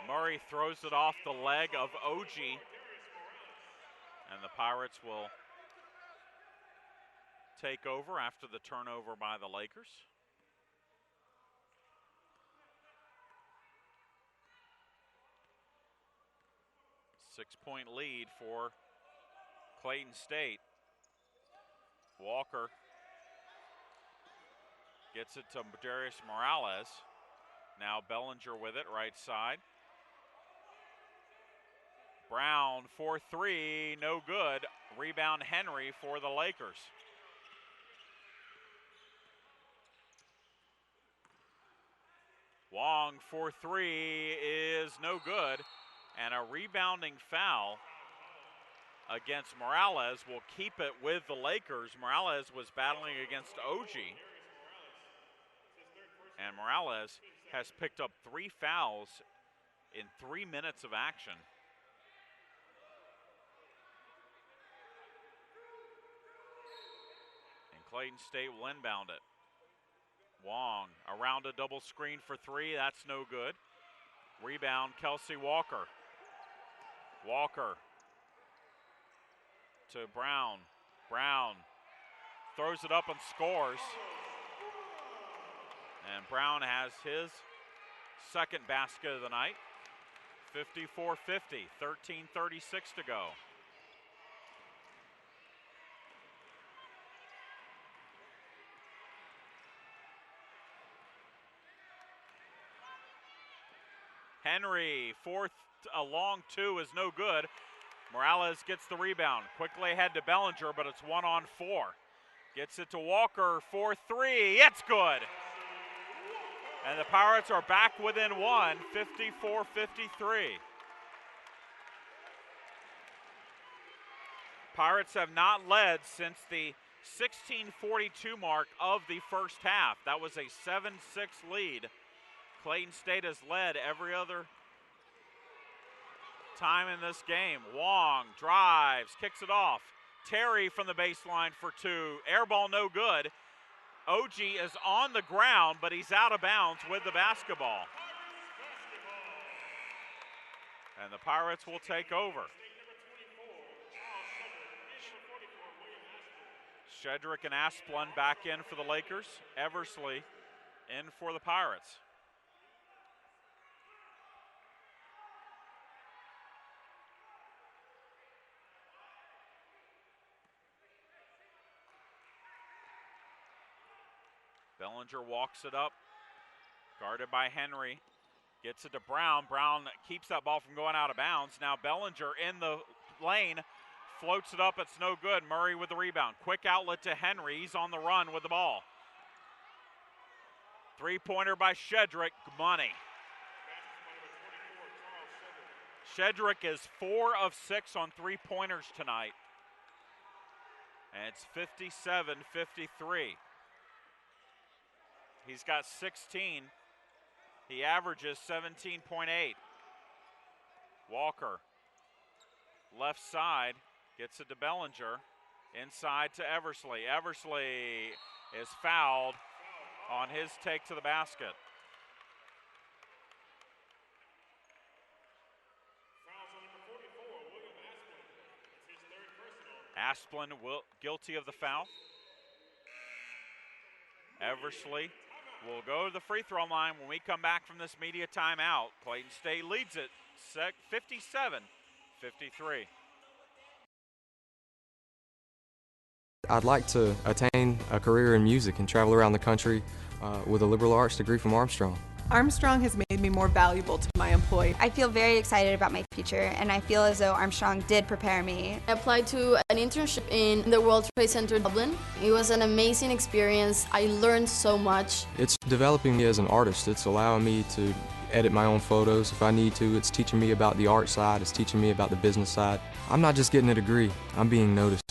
Murray throws it off the leg of Oji, and the Pirates will take over after the turnover by the Lakers. Six-point lead for Clayton State. Walker gets it to Darius Morales. Now Bellinger with it, right side. Brown for 3, no good. Rebound Henry for the Lakers. Wong for 3 is no good. And a rebounding foul against Morales will keep it with the Lakers. Morales was battling against Oji. And Morales has picked up 3 fouls in 3 minutes of action. Clayton State will inbound it. Wong around a double screen for 3. That's no good. Rebound, Kelsey Walker. Walker to Brown. Brown throws it up and scores. And Brown has his second basket of the night. 54-50, 13:36 to go. Henry, a long 2 is no good. Morales gets the rebound. Quickly ahead to Bellinger, but it's 1-on-4. Gets it to Walker for 3. It's good. And the Pirates are back within 1, 54-53. Pirates have not led since the 16:42 mark of the first half. That was a 7-6 lead. Clayton State has led every other time in this game. Wong drives, kicks it off. Terry from the baseline for 2. Air ball no good. Oji is on the ground, but he's out of bounds with the basketball. And the Pirates will take over. Shedrick and Asplund back in for the Lakers. Eversley in for the Pirates. Bellinger walks it up, guarded by Henry. Gets it to Brown. Brown keeps that ball from going out of bounds. Now Bellinger in the lane, floats it up, it's no good. Murray with the rebound. Quick outlet to Henry, he's on the run with the ball. Three-pointer by Shedrick, money. Shedrick is 4 of 6 on three-pointers tonight. And it's 57-53. He's got 16. He averages 17.8. Walker, left side, gets it to Bellinger. Inside to Eversley. Eversley is fouled on his take to the basket. Asplund guilty of the foul. Eversley will go to the free throw line when we come back from this media timeout. Clayton State leads it 57-53. I'd like to attain a career in music and travel around the country with a liberal arts degree from Armstrong. Armstrong has made me more valuable to my employer. I feel very excited about my future, and I feel as though Armstrong did prepare me. I applied to an internship in the World Trade Center Dublin. It was an amazing experience. I learned so much. It's developing me as an artist. It's allowing me to edit my own photos if I need to. It's teaching me about the art side. It's teaching me about the business side. I'm not just getting a degree, I'm being noticed.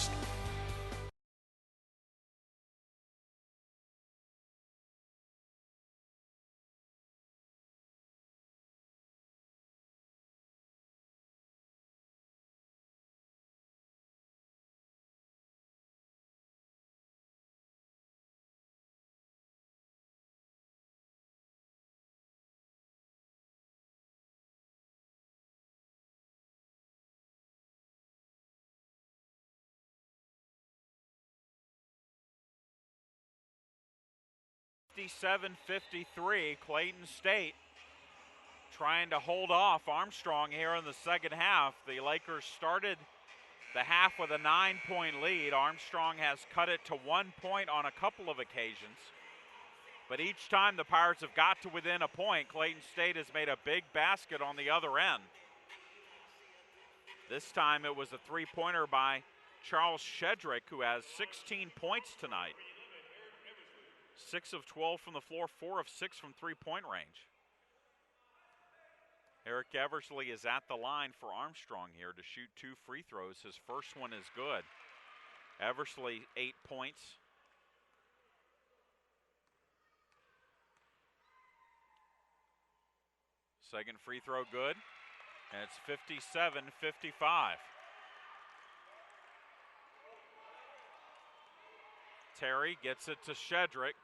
(57-53), Clayton State trying to hold off Armstrong here in the second half. The Lakers started the half with a 9-point lead. Armstrong has cut it to 1 point on a couple of occasions. But each time the Pirates have got to within a point, Clayton State has made a big basket on the other end. This time it was a three-pointer by Charles Shedrick, who has 16 points tonight. 6 of 12 from the floor, 4 of 6 from three-point range. Eric Eversley is at the line for Armstrong here to shoot 2 free throws. His first one is good. Eversley, 8 points. Second free throw good, and it's 57-55. Terry gets it to Shedrick.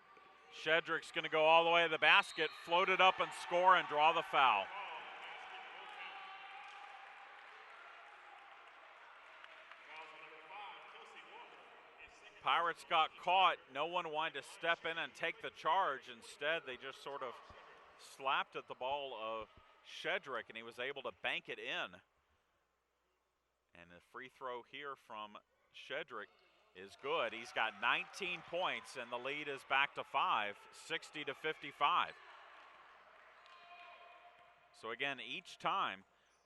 Shedrick's going to go all the way to the basket, float it up and score and draw the foul. Pirates got caught. No one wanted to step in and take the charge. Instead, they just sort of slapped at the ball of Shedrick, and he was able to bank it in. And the free throw here from Shedrick is good. He's got 19 points, and the lead is back to 5, 60-55. So again, each time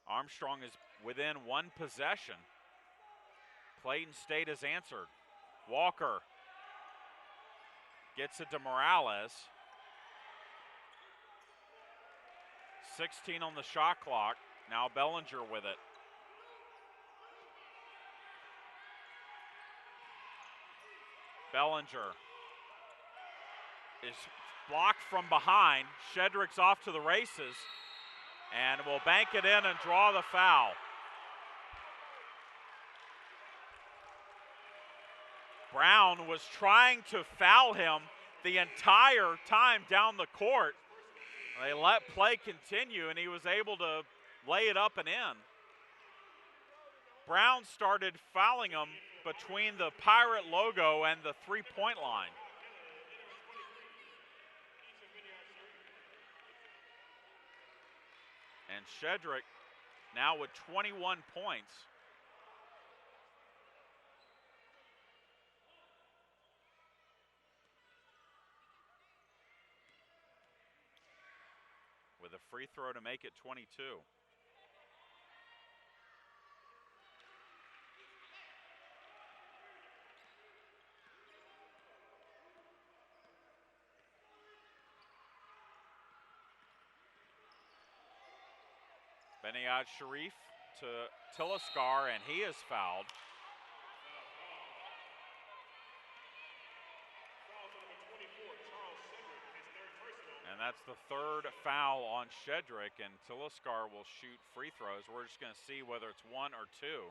Armstrong is within one possession, Clayton State has answered. Walker gets it to Morales. 16 on the shot clock. Now Bellinger with it. Bellinger is blocked from behind. Shedrick's off to the races and will bank it in and draw the foul. Brown was trying to foul him the entire time down the court. They let play continue, and he was able to lay it up and in. Brown started fouling him between the Pirate logo and the three-point line. And Shedrick now with 21 points. With a free throw to make it 22. Benayad Sharif to Tilliskar, and he is fouled. And that's the third foul on Shedrick, and Tilliskar will shoot free throws. We're just going to see whether it's 1 or 2,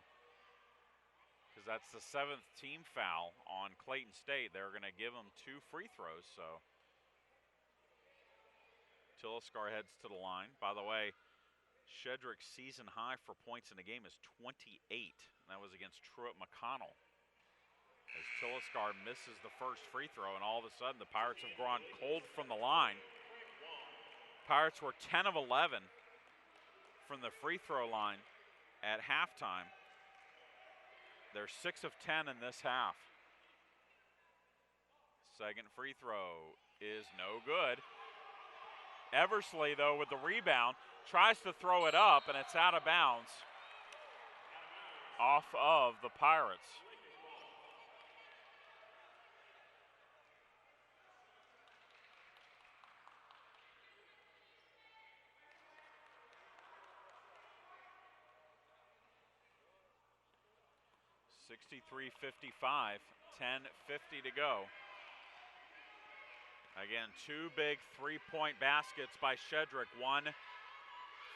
because that's the 7th team foul on Clayton State. They're going to give him 2 free throws, so Tilliskar heads to the line. By the way, Shedrick's season high for points in the game is 28, and that was against Truett McConnell. As Tilliskar misses the first free throw, and all of a sudden the Pirates have gone cold from the line. Pirates were 10 of 11 from the free throw line at halftime. They're 6 of 10 in this half. Second free throw is no good. Eversley, though, with the rebound, tries to throw it up, and it's out of bounds off of the Pirates. (63-55), 10:50 to go. Again, two big three-point baskets by Shedrick. One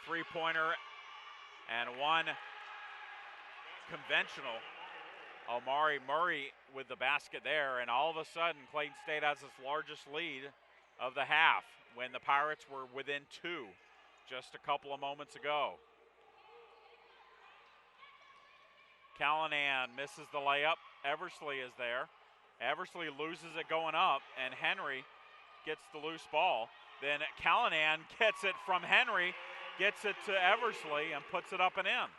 three-pointer and one conventional. Omari Murray with the basket there, and all of a sudden Clayton State has its largest lead of the half when the Pirates were within two just a couple of moments ago. Callanan misses the layup. Eversley is there. Eversley loses it going up, and Henry gets the loose ball. Then Callanan gets it from Henry, gets it to Eversley, and puts it up and in.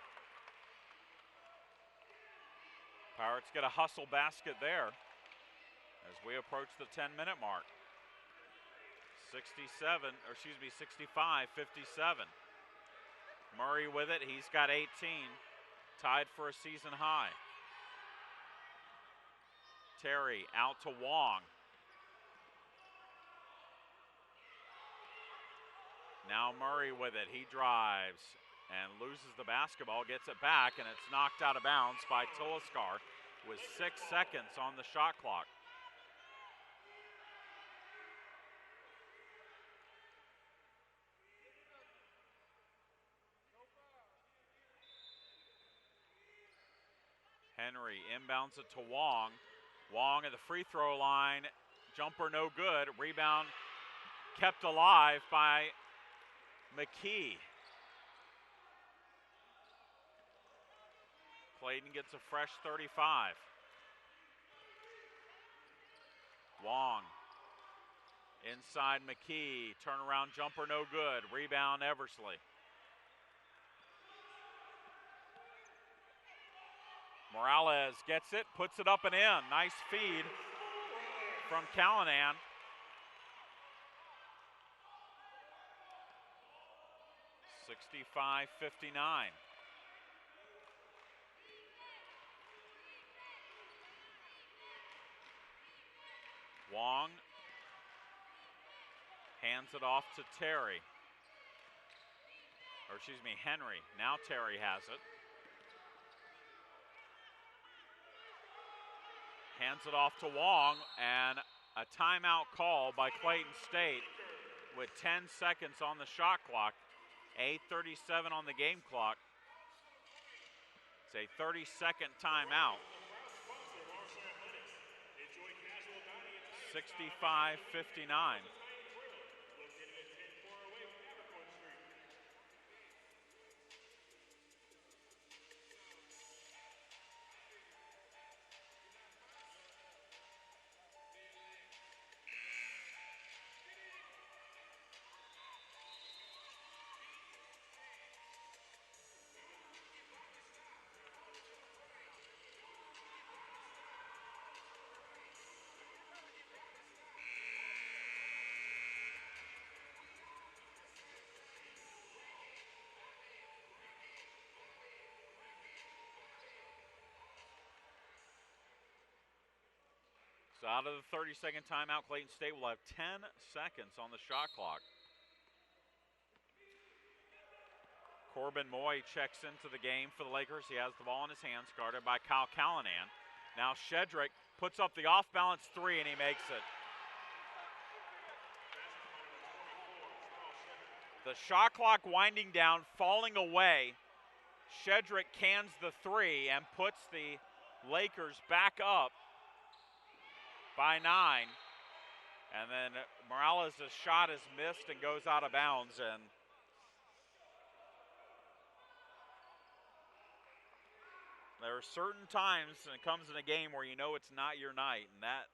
Pirates get a hustle basket there as we approach the 10-minute mark. 65-57. Murray with it, he's got 18, tied for a season high. Terry out to Wong. Now Murray with it, he drives and loses the basketball, gets it back, and it's knocked out of bounds by Tiliskar with 6 seconds on the shot clock. Henry inbounds it to Wong. Wong at the free throw line, jumper no good, rebound kept alive by McKee. Clayton gets a fresh 35. Wong inside McKee, turnaround jumper no good, rebound Eversley. Morales gets it, puts it up and in. Nice feed from Callanan. (65-59). Wong hands it off to Terry. Or excuse me, Henry. Now Terry has it. Hands it off to Wong, and a timeout call by Clayton State with 10 seconds on the shot clock. 8:37 on the game clock. It's a 30-second timeout. 65-59. So out of the 30-second timeout, Clayton State will have 10 seconds on the shot clock. Corbin Moy checks into the game for the Lakers. He has the ball in his hands, guarded by Kyle Callanan. Now Shedrick puts up the off-balance three, and he makes it. The shot clock winding down, falling away. Shedrick cans the three and puts the Lakers back up by 9. And then Morales' shot is missed and goes out of bounds. And there are certain times when it comes in a game where you know it's not your night, and that,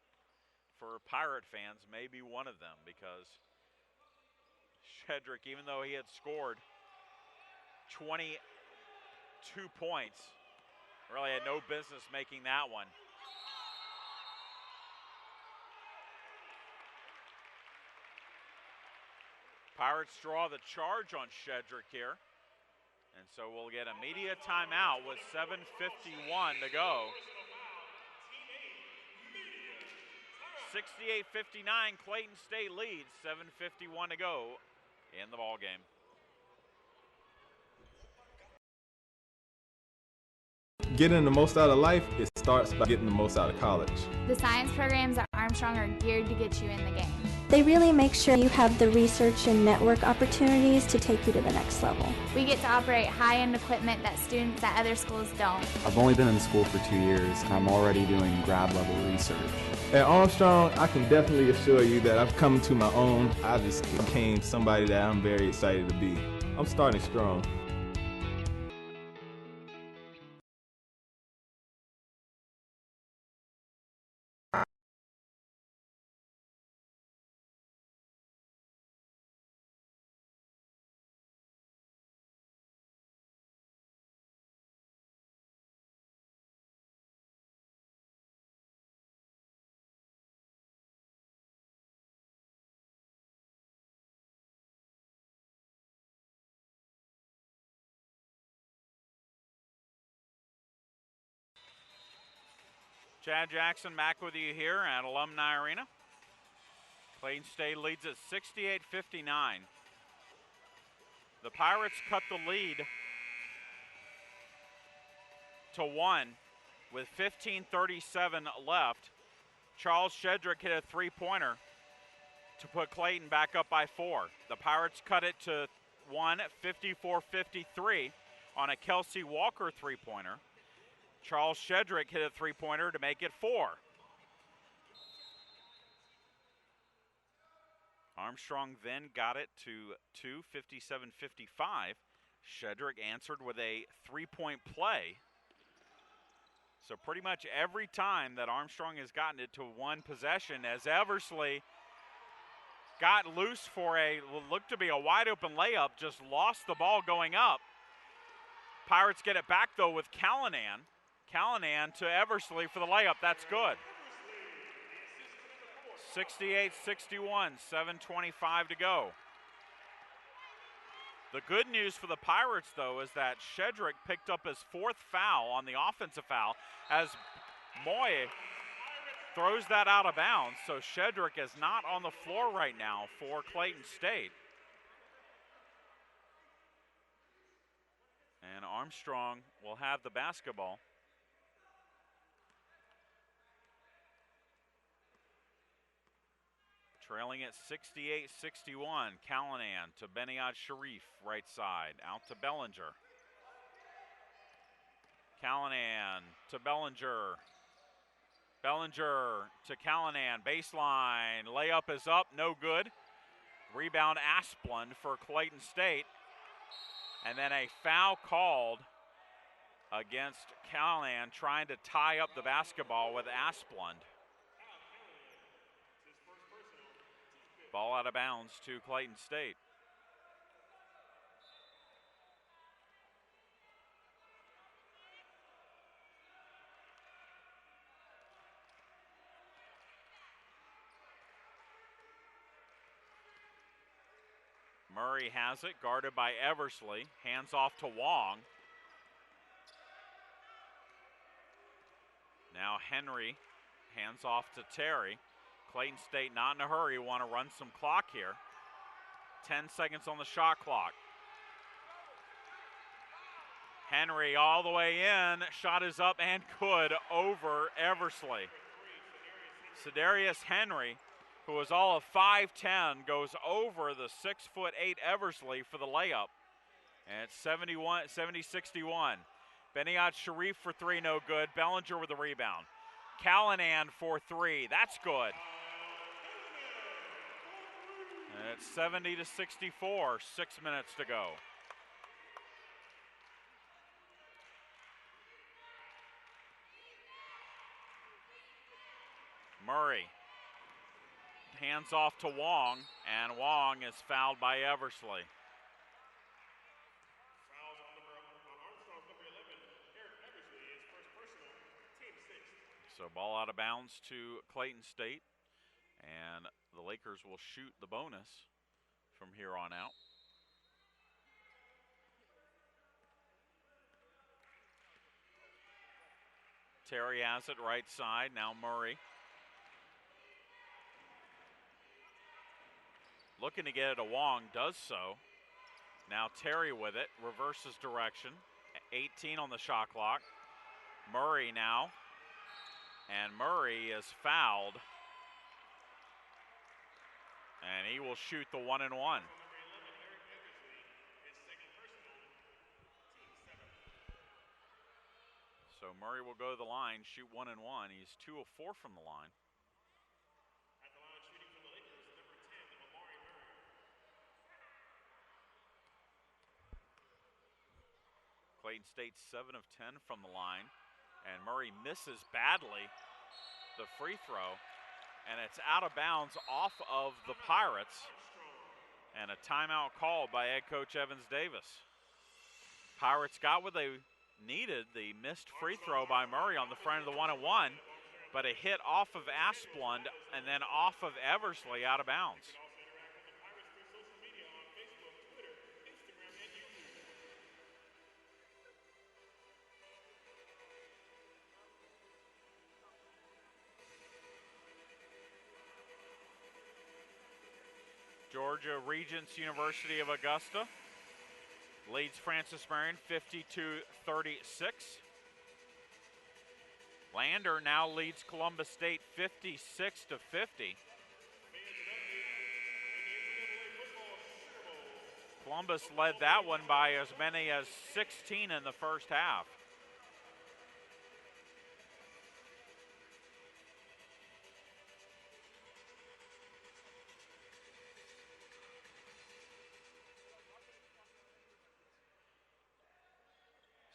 for Pirate fans, may be one of them, because Shedrick, even though he had scored 22 points, really had no business making that one. Pirates draw the charge on Shedrick here. And so we'll get a media timeout with 7:51 to go. 68-59, Clayton State leads, 7:51 to go in the ball game. Getting the most out of life, it starts by getting the most out of college. The science programs at Armstrong are geared to get you in the game. They really make sure you have the research and network opportunities to take you to the next level. We get to operate high-end equipment that students at other schools don't. I've only been in school for 2 years, and I'm already doing grad level research. At Armstrong, I can definitely assure you that I've come to my own. I just became somebody that I'm very excited to be. I'm starting strong. Chad Jackson back with you here at Alumni Arena. Clayton State leads at 68-59. The Pirates cut the lead to 1 with 15:37 left. Charles Shedrick hit a three-pointer to put Clayton back up by 4. The Pirates cut it to 1 at 54-53 on a Kelsey Walker three-pointer. Charles Shedrick hit a three-pointer to make it 4. Armstrong then got it to 2, 57-55. Shedrick answered with a three-point play. So pretty much every time that Armstrong has gotten it to one possession, as Eversley got loose for what looked to be a wide-open layup, just lost the ball going up. Pirates get it back, though, with Callanan. Callanan to Eversley for the layup. That's good. 68-61, 7:25 to go. The good news for the Pirates, though, is that Shedrick picked up his 4th foul on the offensive foul as Moy throws that out of bounds. So Shedrick is not on the floor right now for Clayton State. And Armstrong will have the basketball. Trailing at 68-61, Callanan to Beniad Sharif, right side, out to Bellinger. Callanan to Bellinger. Bellinger to Callanan, baseline, layup is up, no good. Rebound Asplund for Clayton State. And then a foul called against Callanan, trying to tie up the basketball with Asplund. Ball out of bounds to Clayton State. Murray has it, guarded by Eversley. Hands off to Wong. Now Henry hands off to Terry. Clayton State not in a hurry, want to run some clock here. 10 seconds on the shot clock. Henry all the way in, shot is up and good over Eversley. Cedarius Henry, who is all of 5'10", goes over the 6'8" Eversley for the layup. And it's 70-61. Beniad Sharif for 3, no good. Bellinger with the rebound. Callanan for 3, that's good. And it's 70-64, 6 minutes to go. Murray hands off to Wong, and Wong is fouled by Eversley. So ball out of bounds to Clayton State, and the Lakers will shoot the bonus from here on out. Terry has it right side. Now Murray. Looking to get it to Wong, does so. Now Terry with it, reverses direction. 18 on the shot clock. Murray now. And Murray is fouled. And he will shoot the 1-and-1. So Murray will go to the line, shoot 1-and-1. He's 2 of 4 from the line. Clayton State 7 of 10 from the line. And Murray misses badly the free throw. And it's out of bounds off of the Pirates. And a timeout called by head coach Evans Davis. Pirates got what they needed, the missed free throw by Murray on the front of the 1-and-1, but a hit off of Asplund and then off of Eversley out of bounds. Georgia Regents University of Augusta leads Francis Marion 52-36. Lander now leads Columbus State 56-50. Columbus led that one by as many as 16 in the first half.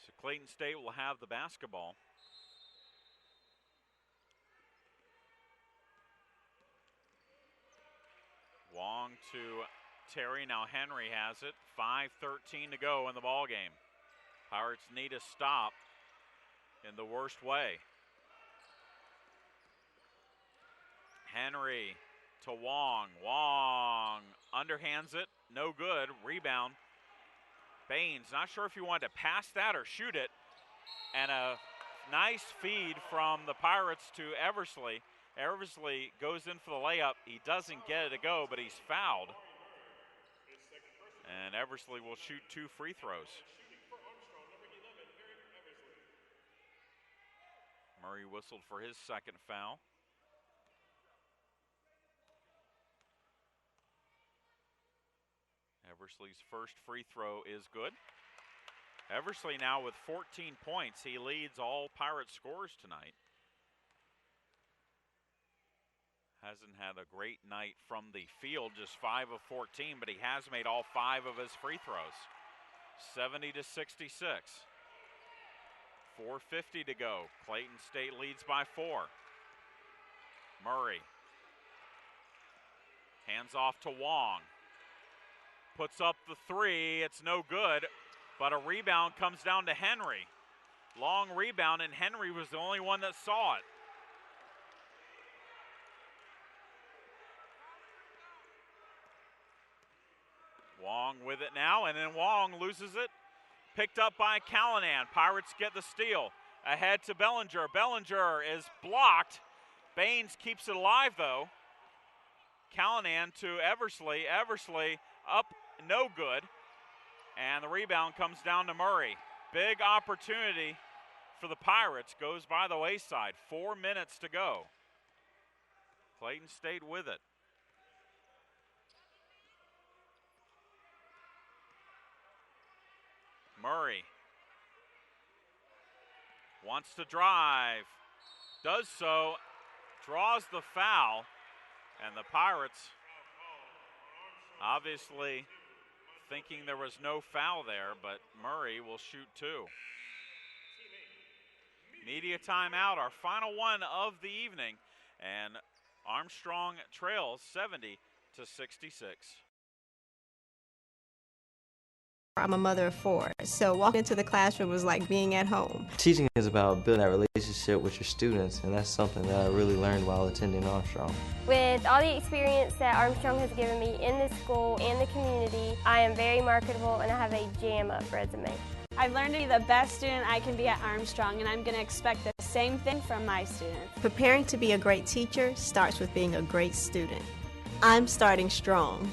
So Clayton State will have the basketball. Wong to Terry, now Henry has it. 5:13 to go in the ball game. Pirates need a stop in the worst way. Henry to Wong. Wong underhands it, no good. Rebound. Baines, not sure if he wanted to pass that or shoot it. And a nice feed from the Pirates to Eversley. Eversley goes in for the layup. He doesn't get it to go, but he's fouled. And Eversley will shoot 2 free throws. Murray whistled for his second foul. Eversley's first free throw is good. Eversley now with 14 points. He leads all Pirate scorers tonight. Hasn't had a great night from the field, just 5 of 14, but he has made all 5 of his free throws. 70-66. 4:50 to go. Clayton State leads by 4. Murray. Hands off to Wong. Puts up the 3. It's no good, but a rebound comes down to Henry. Long rebound, and Henry was the only one that saw it. Wong with it now, and then Wong loses it. Picked up by Callanan. Pirates get the steal. Ahead to Bellinger. Bellinger is blocked. Baines keeps it alive, though. Callanan to Eversley. Eversley up, no good. And the rebound comes down to Murray. Big opportunity for the Pirates. Goes by the wayside. 4 minutes to go. Clayton State with it. Murray wants to drive, does so, draws the foul, and the Pirates obviously thinking there was no foul there, but Murray will shoot 2. Media timeout, our final one of the evening, and Armstrong trails 70-66. I'm a mother of 4, so walking into the classroom was like being at home. Teaching is about building that relationship with your students, and that's something that I really learned while attending Armstrong. With all the experience that Armstrong has given me in the school and the community, I am very marketable and I have a jam-up resume. I've learned to be the best student I can be at Armstrong, and I'm going to expect the same thing from my students. Preparing to be a great teacher starts with being a great student. I'm starting strong.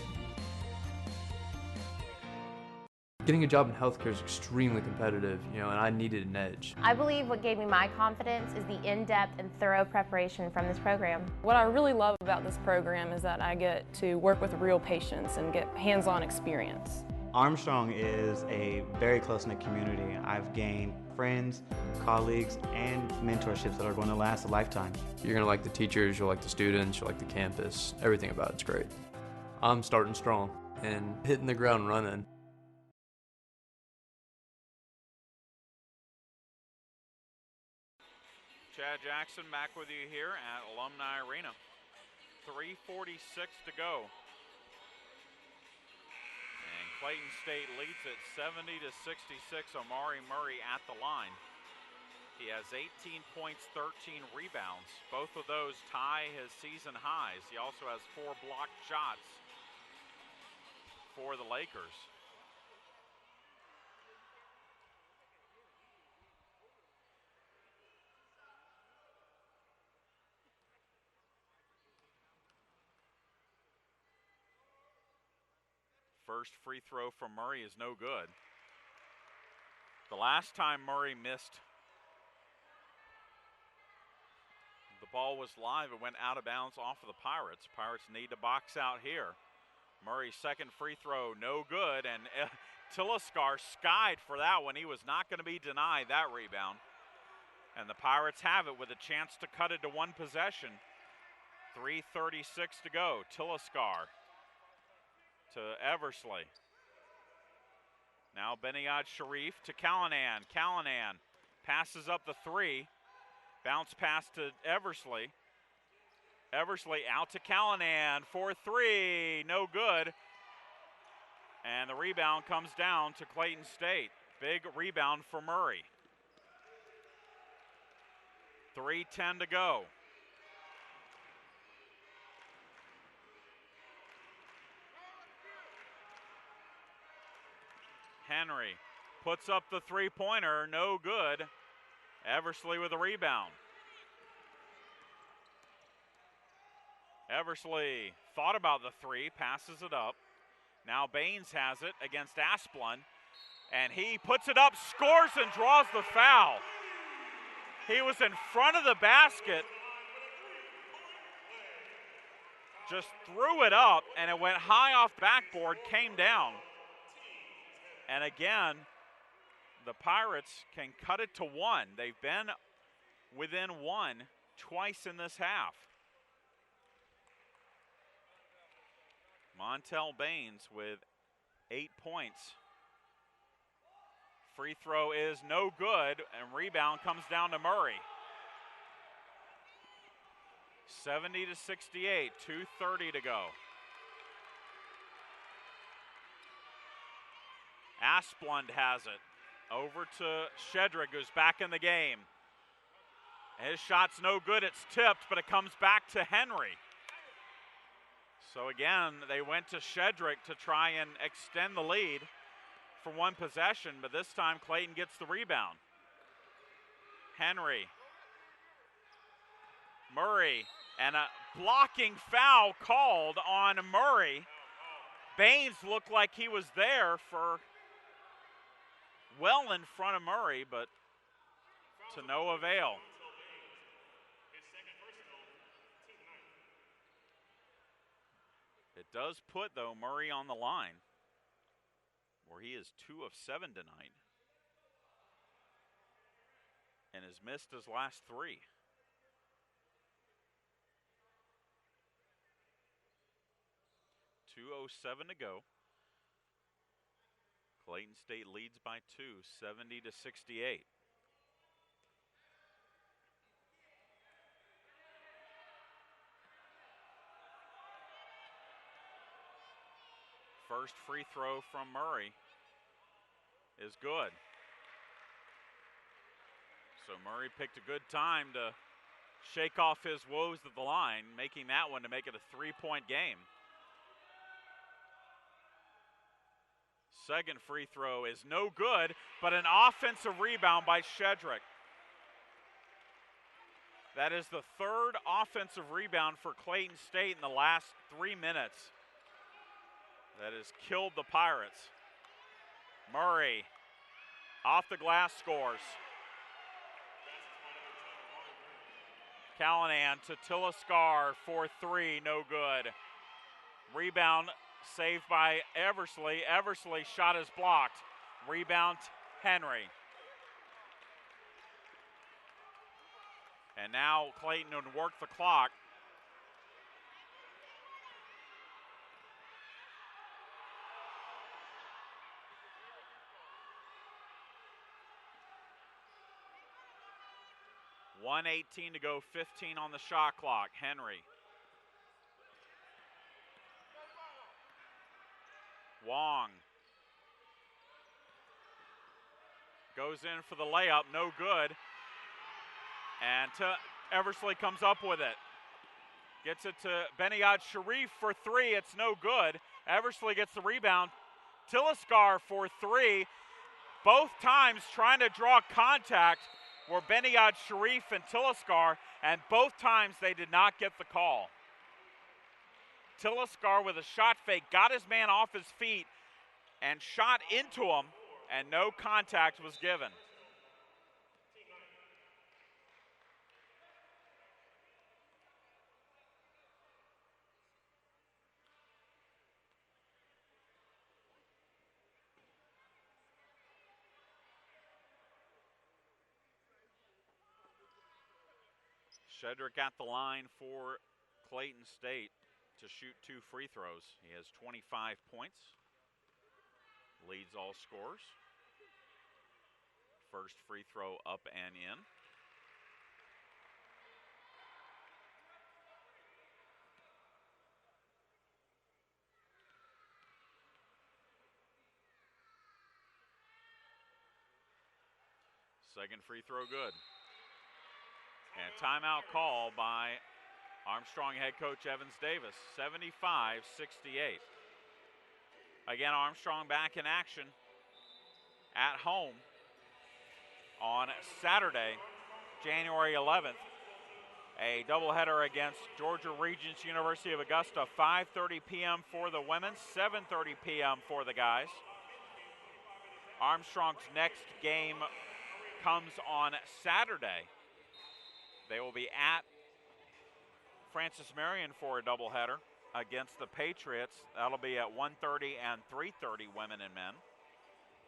Getting a job in healthcare is extremely competitive, and I needed an edge. I believe what gave me my confidence is the in-depth and thorough preparation from this program. What I really love about this program is that I get to work with real patients and get hands-on experience. Armstrong is a very close-knit community. I've gained friends, colleagues, and mentorships that are going to last a lifetime. You're going to like the teachers, you'll like the students, you'll like the campus. Everything about it's great. I'm starting strong and hitting the ground running. Chad Jackson back with you here at Alumni Arena. 3:46 to go. And Clayton State leads it 70-66. Amari Murray at the line. He has 18 points, 13 rebounds. Both of those tie his season highs. He also has 4 blocked shots for the Lakers. First free throw from Murray is no good. The last time Murray missed, the ball was live. It went out of bounds off of the Pirates. Pirates need to box out here. Murray's second free throw, no good, and Tilliskar skied for that one. He was not going to be denied that rebound. And the Pirates have it with a chance to cut it to one possession. 3:36 to go. Tilliskar to Eversley. Now Beniyad Sharif to Callanan. Callanan passes up the 3. Bounce pass to Eversley. Eversley out to Callanan for 3. No good. And the rebound comes down to Clayton State. Big rebound for Murray. 3:10 to go. Henry puts up the three-pointer, no good. Eversley with a rebound. Eversley thought about the 3, passes it up. Now Baines has it against Asplund, and he puts it up, scores, and draws the foul. He was in front of the basket, just threw it up, and it went high off backboard, came down. And again, the Pirates can cut it to 1. They've been within 1 twice in this half. Montel Baines with 8 points. Free throw is no good, and rebound comes down to Murray. 70-68, 2:30 to go. Asplund has it. Over to Shedrick, who's back in the game. His shot's no good, it's tipped, but it comes back to Henry. So again, they went to Shedrick to try and extend the lead for 1 possession, but this time Clayton gets the rebound. Henry. Murray, and a blocking foul called on Murray. Baines looked like he was there for well in front of Murray, but to no avail. It does put, though, Murray on the line, where he is 2 of 7 tonight and has missed his last 3. .207 to go. Clayton State leads by 2, 70-68. First free throw from Murray. is good. So Murray picked a good time to shake off his woes at the line, making that one to make it a 3-point game. Second free throw is no good, but an offensive rebound by Shedrick. That is the third offensive rebound for Clayton State in the last 3 minutes. That has killed the Pirates. Murray off the glass scores. Callanan to Tilliscar for 3, no good. Rebound saved by Eversley. Eversley shot is blocked. Rebound Henry. And now Clayton would work the clock. .118 to go, 15 on the shot clock. Henry. Wong goes in for the layup, no good. And Eversley comes up with it. Gets it to Beniyad Sharif for 3, it's no good. Eversley gets the rebound. Tilliscar for 3. Both times trying to draw contact were Beniyad Sharif and Tilliscar, and both times they did not get the call. Tilliscar with a shot fake, got his man off his feet and shot into him, and no contact was given. Shedrick at the line for Clayton State to shoot 2 free throws. He has 25 points, leads all scorers. First free throw up and in. Second free throw good. And timeout call by Armstrong head coach Evans Davis, 75-68. Again, Armstrong back in action at home on Saturday, January 11th. A doubleheader against Georgia Regents University of Augusta, 5:30 p.m. for the women, 7:30 p.m. for the guys. Armstrong's next game comes on Saturday. They will be at Francis Marion for a doubleheader against the Patriots. That'll be at 1:30 and 3:30 women and men.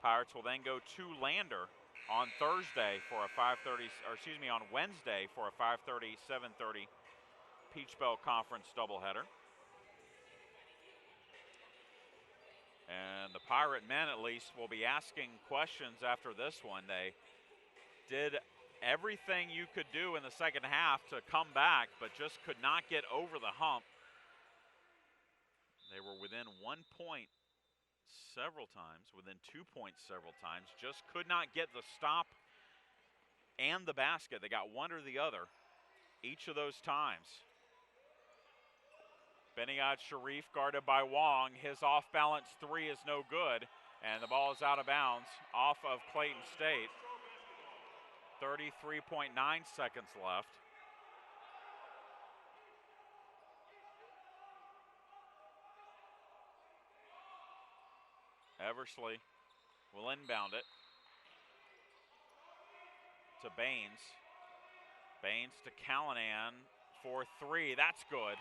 Pirates will then go to Lander on Thursday for a 5:30, or excuse me, on Wednesday for a 5:30, 7:30 Peach Belt Conference doubleheader. And the Pirate men, at least, will be asking questions after this one. They did everything you could do in the second half to come back, but just could not get over the hump. They were within 1 point several times, within 2 points several times, just could not get the stop and the basket. They got one or the other each of those times. Beniyad Sharif guarded by Wong. His off-balance 3 is no good, and the ball is out of bounds off of Clayton State. 33.9 seconds left. Eversley will inbound it to Baines. Baines to Callanan for 3. That's good.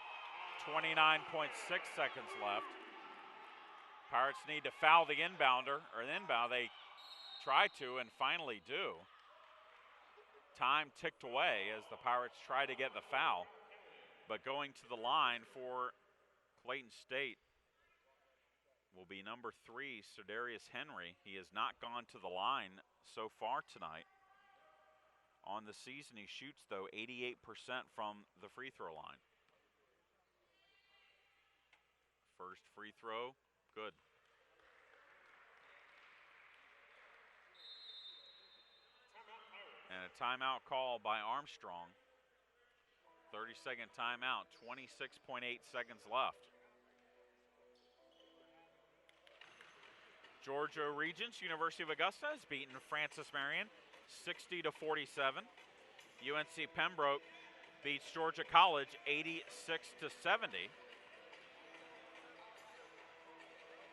29.6 seconds left. Pirates need to foul the inbounder, or an inbound. They try to and finally do. Time ticked away as the Pirates try to get the foul. But going to the line for Clayton State will be number 3, Cerdarius Henry. He has not gone to the line so far tonight. On the season, he shoots, though, 88% from the free throw line. First free throw, good. And a timeout call by Armstrong. 30-second timeout, 26.8 seconds left. Georgia Regents, University of Augusta has beaten Francis Marion 60-47. UNC Pembroke beats Georgia College 86-70.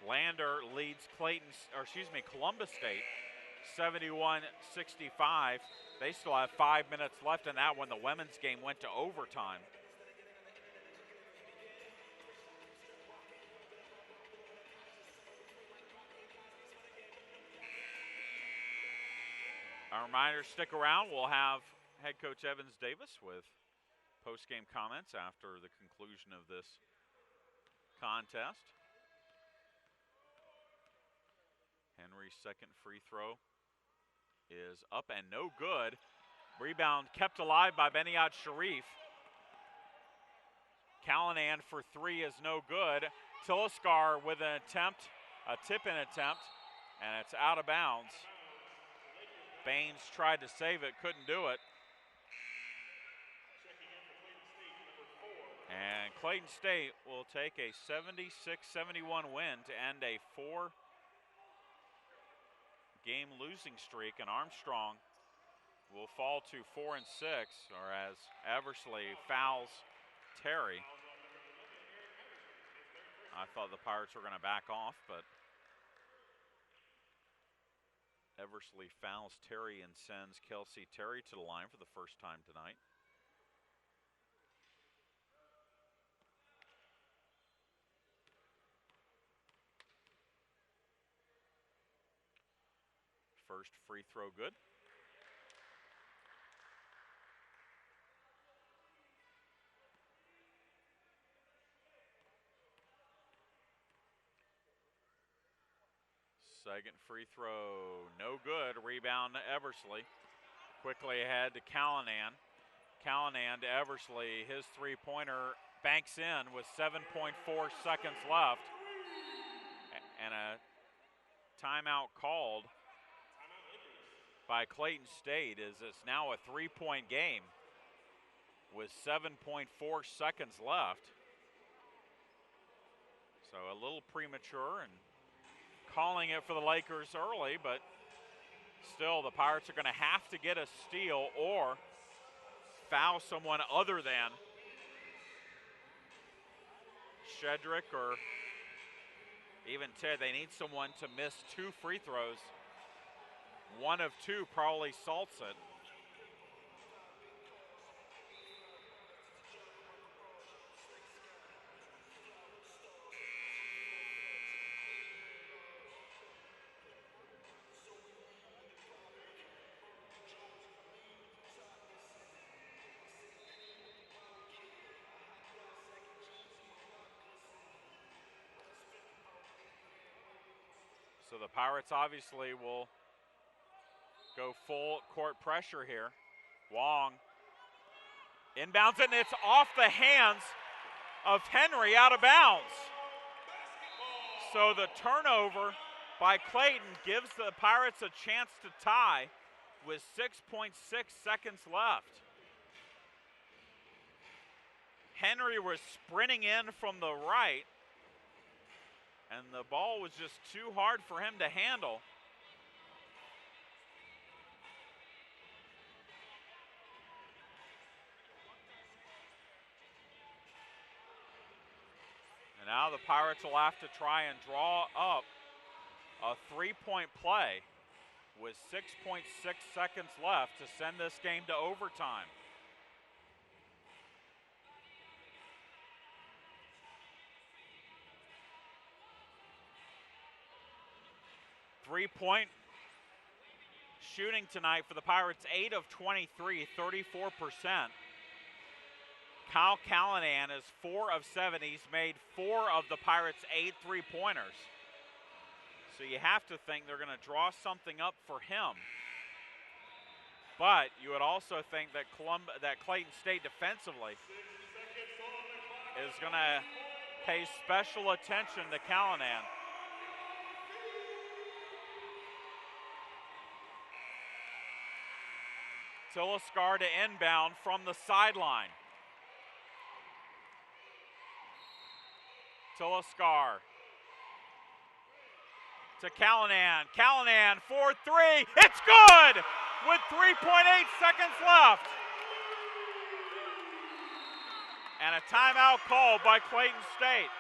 Lander leads Columbus State 71-65. They still have 5 minutes left in that one. The women's game went to overtime. A reminder, stick around. We'll have head coach Evans Davis with post-game comments after the conclusion of this contest. Henry's second free throw is up and no good. Rebound kept alive by Beniad Sharif. Callanan for three is no good. Tiliskar with an attempt, a tip-in attempt, and it's out of bounds. Baines tried to save it, couldn't do it. And Clayton State will take a 76-71 win to end a 4-game losing streak, and Armstrong will fall to 4-6, or as Eversley fouls Terry. I thought the Pirates were going to back off, but Eversley fouls Terry and sends Kelsey Terry to the line for the first time tonight. First free throw good. Second free throw, no good. Rebound to Eversley. Quickly ahead to Callanan. Callanan to Eversley. His three-pointer banks in with 7.4 seconds left. And a timeout called by Clayton State, as it's now a three-point game with 7.4 seconds left. So a little premature and calling it for the Lakers early, but still the Pirates are going to have to get a steal or foul someone other than Shedrick or even Ted. They need someone to miss two free throws. One of two probably salts it. So the Pirates obviously will go full court pressure here. Wong inbounds it, and it's off the hands of Henry, out of bounds. So the turnover by Clayton gives the Pirates a chance to tie with 6.6 seconds left. Henry was sprinting in from the right, and the ball was just too hard for him to handle. And now the Pirates will have to try and draw up a three-point play with 6.6 seconds left to send this game to overtime. Three-point shooting tonight for the Pirates, 8 of 23, 34%. Kyle Callanan is 4 of 7. He's made 4 of the Pirates' 8 three-pointers. So you have to think they're going to draw something up for him. But you would also think that Clayton State defensively is going to pay special attention to Callanan. Tilliscar to inbound from the sideline. Tilliscar to Callanan. Callanan for three. It's good with 3.8 seconds left. And a timeout called by Clayton State.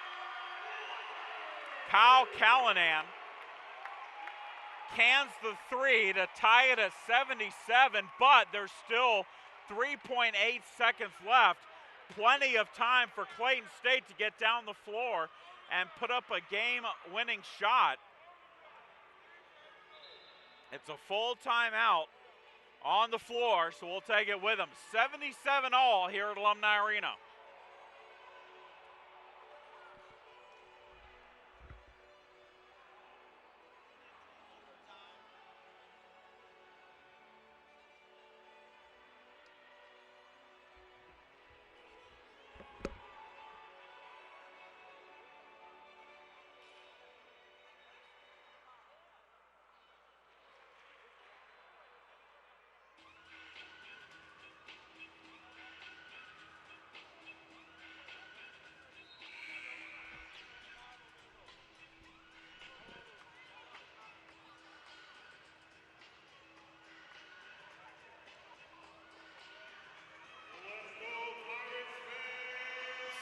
Kyle Callanan cans the three to tie it at 77, but there's still 3.8 seconds left. Plenty of time for Clayton State to get down the floor and put up a game-winning shot. It's a full timeout on the floor, so we'll take it with them. 77 all here at Alumni Arena.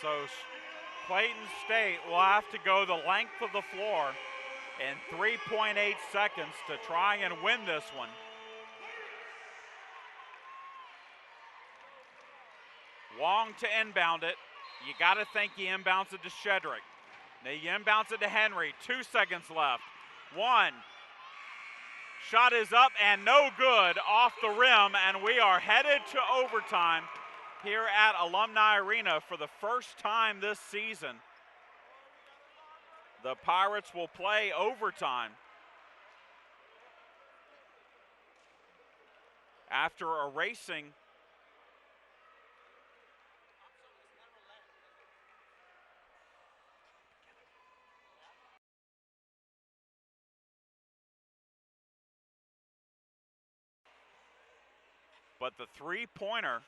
So Clayton State will have to go the length of the floor in 3.8 seconds to try and win this one. Wong to inbound it. You got to think he inbounds it to Shedrick. Now you inbounds it to Henry. 2 seconds left. One. Shot is up and no good off the rim, and we are headed to overtime here at Alumni Arena for the first time this season. The Pirates will play overtime after erasing but the three-pointer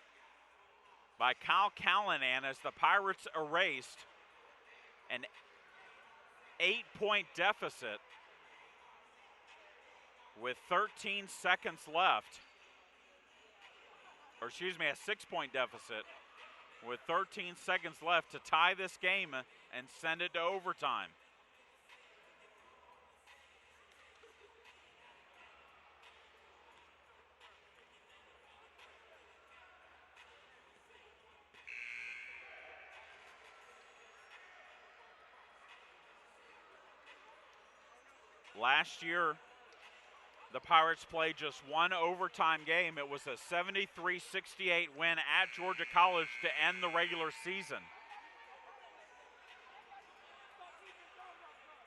by Kyle Callanan as the Pirates erased an 8-point deficit with 13 seconds left. Or excuse me, a 6-point deficit with 13 seconds left to tie this game and send it to overtime. Last year, the Pirates played just one overtime game. It was a 73-68 win at Georgia College to end the regular season.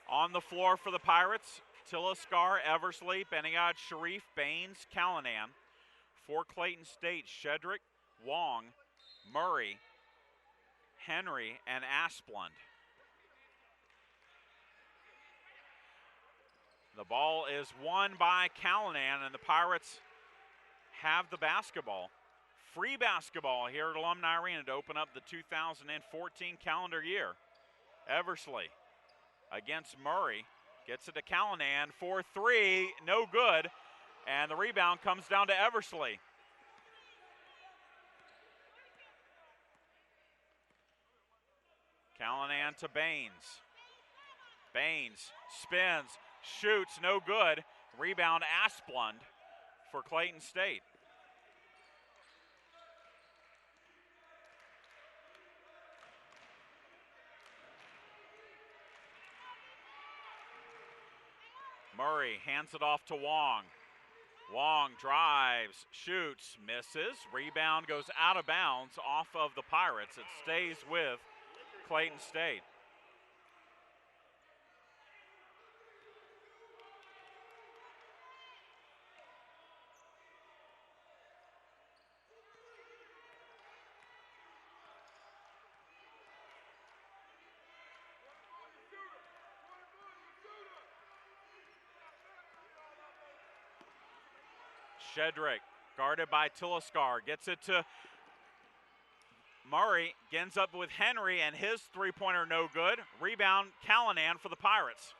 On the floor for the Pirates, Tilliscar, Eversley, Beniad, Sharif, Baines, Callanan. For Clayton State, Shedrick, Wong, Murray, Henry, and Asplund. The ball is won by Callanan, and the Pirates have the basketball. Free basketball here at Alumni Arena to open up the 2014 calendar year. Eversley against Murray. Gets it to Callanan for three. No good. And the rebound comes down to Eversley. Callanan to Baines. Baines spins. Shoots, no good. Rebound, Asplund for Clayton State. Murray hands it off to Wong. Wong drives, shoots, misses. Rebound goes out of bounds off of the Pirates. It stays with Clayton State. Shedrick Guarded by Tilliskar. Gets it to Murray. Ends up with Henry, and his three-pointer no good. Rebound, Callanan for the Pirates.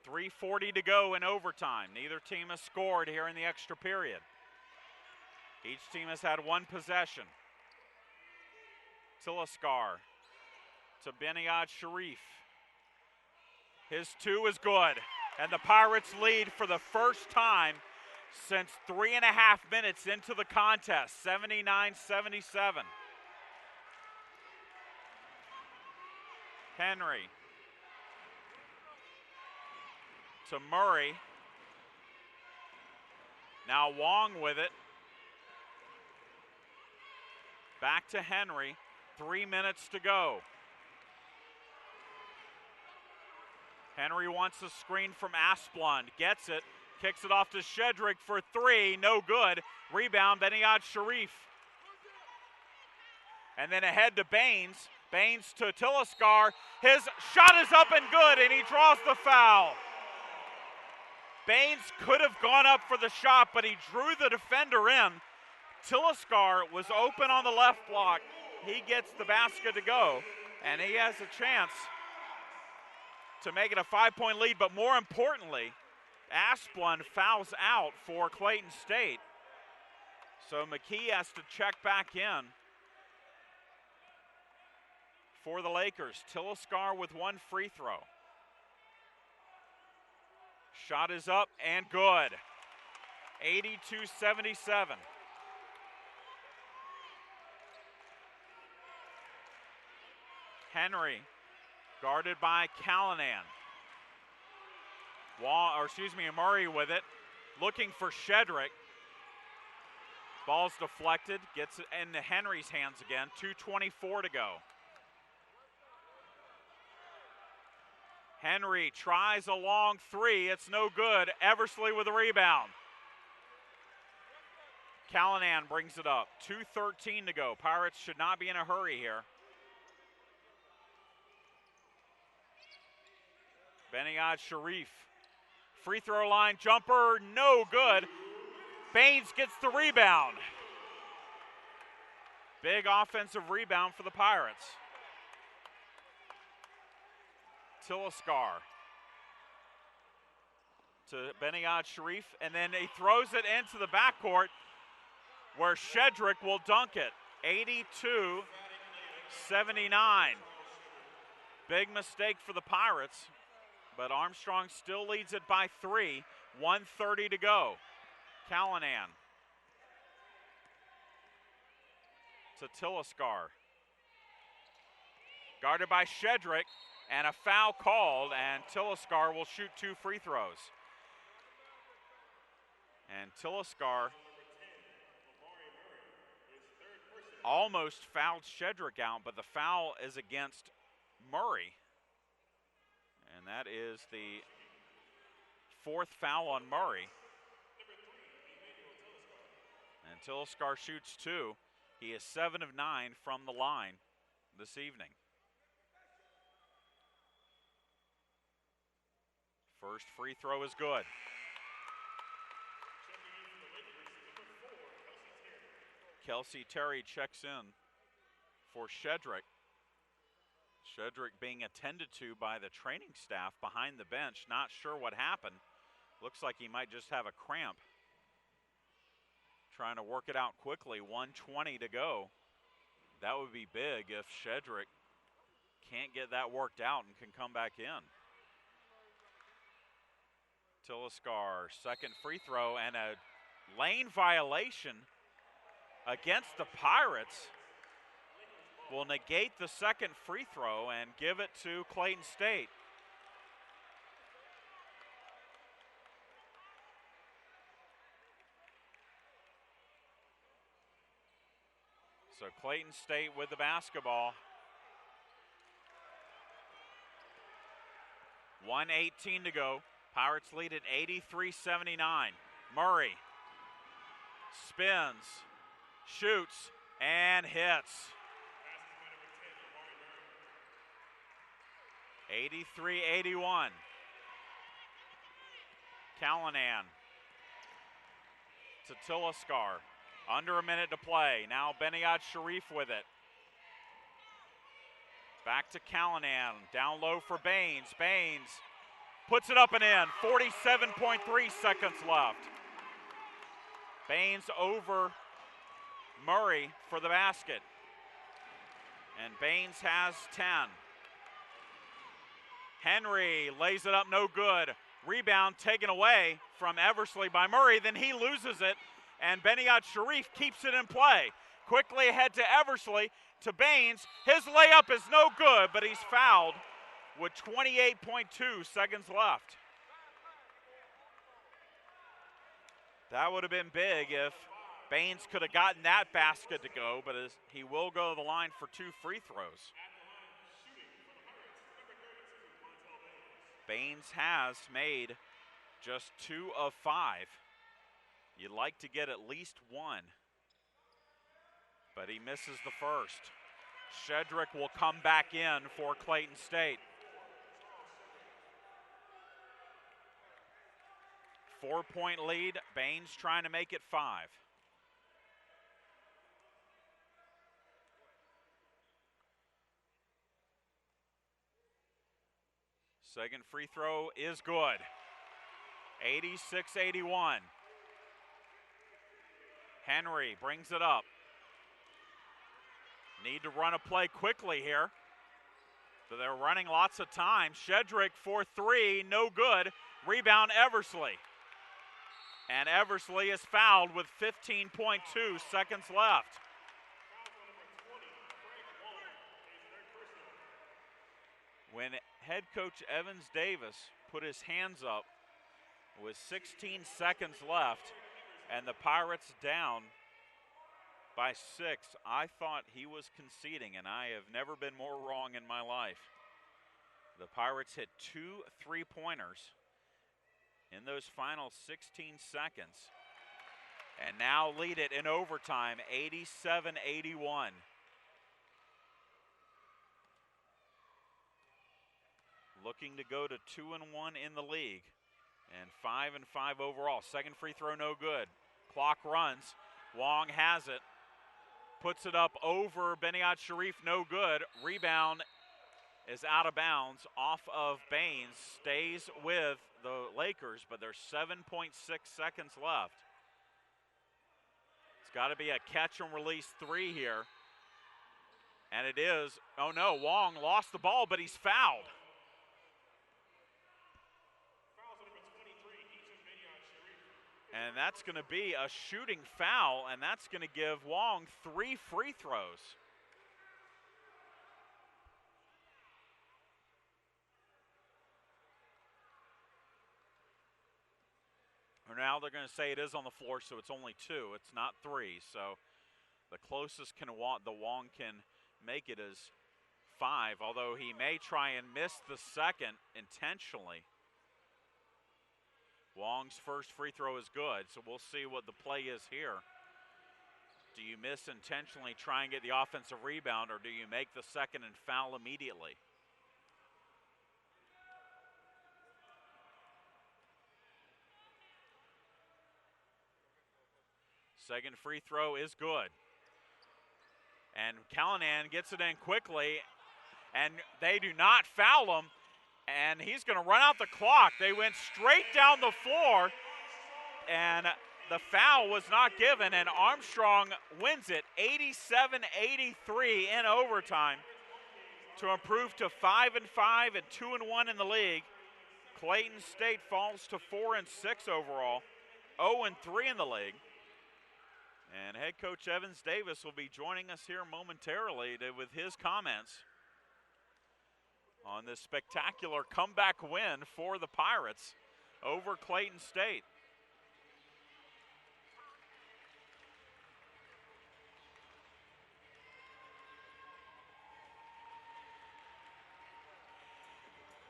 3:40 to go in overtime. Neither team has scored here in the extra period. Each team has had one possession. Tilliskar to Beniad Sharif. His two is good, and the Pirates lead for the first time since 3.5 minutes into the contest, 79-77. Henry to Murray. Now Wong with it. Back to Henry. 3 minutes to go. Henry wants a screen from Asplund. Gets it. Kicks it off to Shedrick for three. No good. Rebound, Beniad Sharif. And then ahead to Baines. Baines to Tilliskar. His shot is up and good, and he draws the foul. Baines could have gone up for the shot, but he drew the defender in. Tilliskar was open on the left block. He gets the basket to go, and he has a chance to make it a 5-point lead, but more importantly, Asplund fouls out for Clayton State. So McKee has to check back in for the Lakers. Tilliskar with one free throw. Shot is up and good. 82-77. Henry, guarded by Callanan. Murray with it, looking for Shedrick. Ball's deflected, gets it into Henry's hands again. 2:24 to go. Henry tries a long three, it's no good. Eversley with a rebound. Callanan brings it up. 2:13 to go. Pirates should not be in a hurry here. Beniad Sharif. Free throw line jumper, no good. Baines gets the rebound. Big offensive rebound for the Pirates. Tilliskar to Beniad Sharif, and then he throws it into the backcourt where Shedrick will dunk it. 82-79. Big mistake for the Pirates, but Armstrong still leads it by 3. 1:30 to go. Callanan to Tilliskar. Guarded by Shedrick, and a foul called, and Tilliskar will shoot 2 free throws. And Tilliskar almost fouled Shedrick out, but the foul is against Murray. And that is the 4th foul on Murray. And Tilliskar shoots 2. He is 7 of 9 from the line this evening. First free throw is good. Kelsey Terry checks in for Shedrick. Shedrick being attended to by the training staff behind the bench. Not sure what happened. Looks like he might just have a cramp. Trying to work it out quickly. 1:20 to go. That would be big if Shedrick can't get that worked out and can come back in. Tilliskar, second free throw, and a lane violation against the Pirates will negate the second free throw and give it to Clayton State. So Clayton State with the basketball. 1:18 to go. Pirates lead at 83-79. Murray spins, shoots, and hits. 83-81. Callanan to Tillaskar. Under a minute to play. Now Beniad Sharif with it. Back to Callanan. Down low for Baines. Baines puts it up and in. 47.3 seconds left. Baines over Murray for the basket. And Baines has 10. Henry lays it up, no good. Rebound taken away from Eversley by Murray. Then he loses it. And Beniad Sharif keeps it in play. Quickly ahead to Eversley, to Baines. His layup is no good, but he's fouled with 28.2 seconds left. That would have been big if Baines could have gotten that basket to go, but he will go to the line for 2 free throws. Baines has made just 2 of 5. You'd like to get at least 1, but he misses the first. Shedrick will come back in for Clayton State. 4-point lead, Baines trying to make it 5. Second free throw is good. 86-81. Henry brings it up. Need to run a play quickly here. So they're running lots of time. Shedrick for 3, no good. Rebound Eversley. And Eversley is fouled with 15.2 seconds left. When head coach Evans Davis put his hands up with 16 seconds left and the Pirates down by 6, I thought he was conceding, and I have never been more wrong in my life. The Pirates hit 2 3-pointers in those final 16 seconds and now lead it in overtime, 87-81. Looking to go to 2-1 in the league and 5-5 overall. Second free throw, no good. Clock runs. Wong has it. Puts it up over Beniad Sharif, no good. Rebound is out of bounds off of Baines. Stays with the Lakers, but there's 7.6 seconds left. It's got to be a catch and release 3 here. And it is. Oh no, Wong lost the ball, but he's fouled. And that's going to be a shooting foul, and that's going to give Wong 3 free throws. Now they're going to say it is on the floor, so it's only 2. It's not 3. So the closest the Wong can make it is 5, although he may try and miss the second intentionally. Wong's first free throw is good, so we'll see what the play is here. Do you miss intentionally, try and get the offensive rebound, or do you make the second and foul immediately? Second free throw is good. And Callanan gets it in quickly, and they do not foul him. And he's going to run out the clock. They went straight down the floor, and the foul was not given, and Armstrong wins it 87-83 in overtime to improve to 5-5 and 2-1 in the league. Clayton State falls to 4-6 overall, 0-3 in the league. And head coach Evans Davis will be joining us here momentarily with his comments on this spectacular comeback win for the Pirates over Clayton State.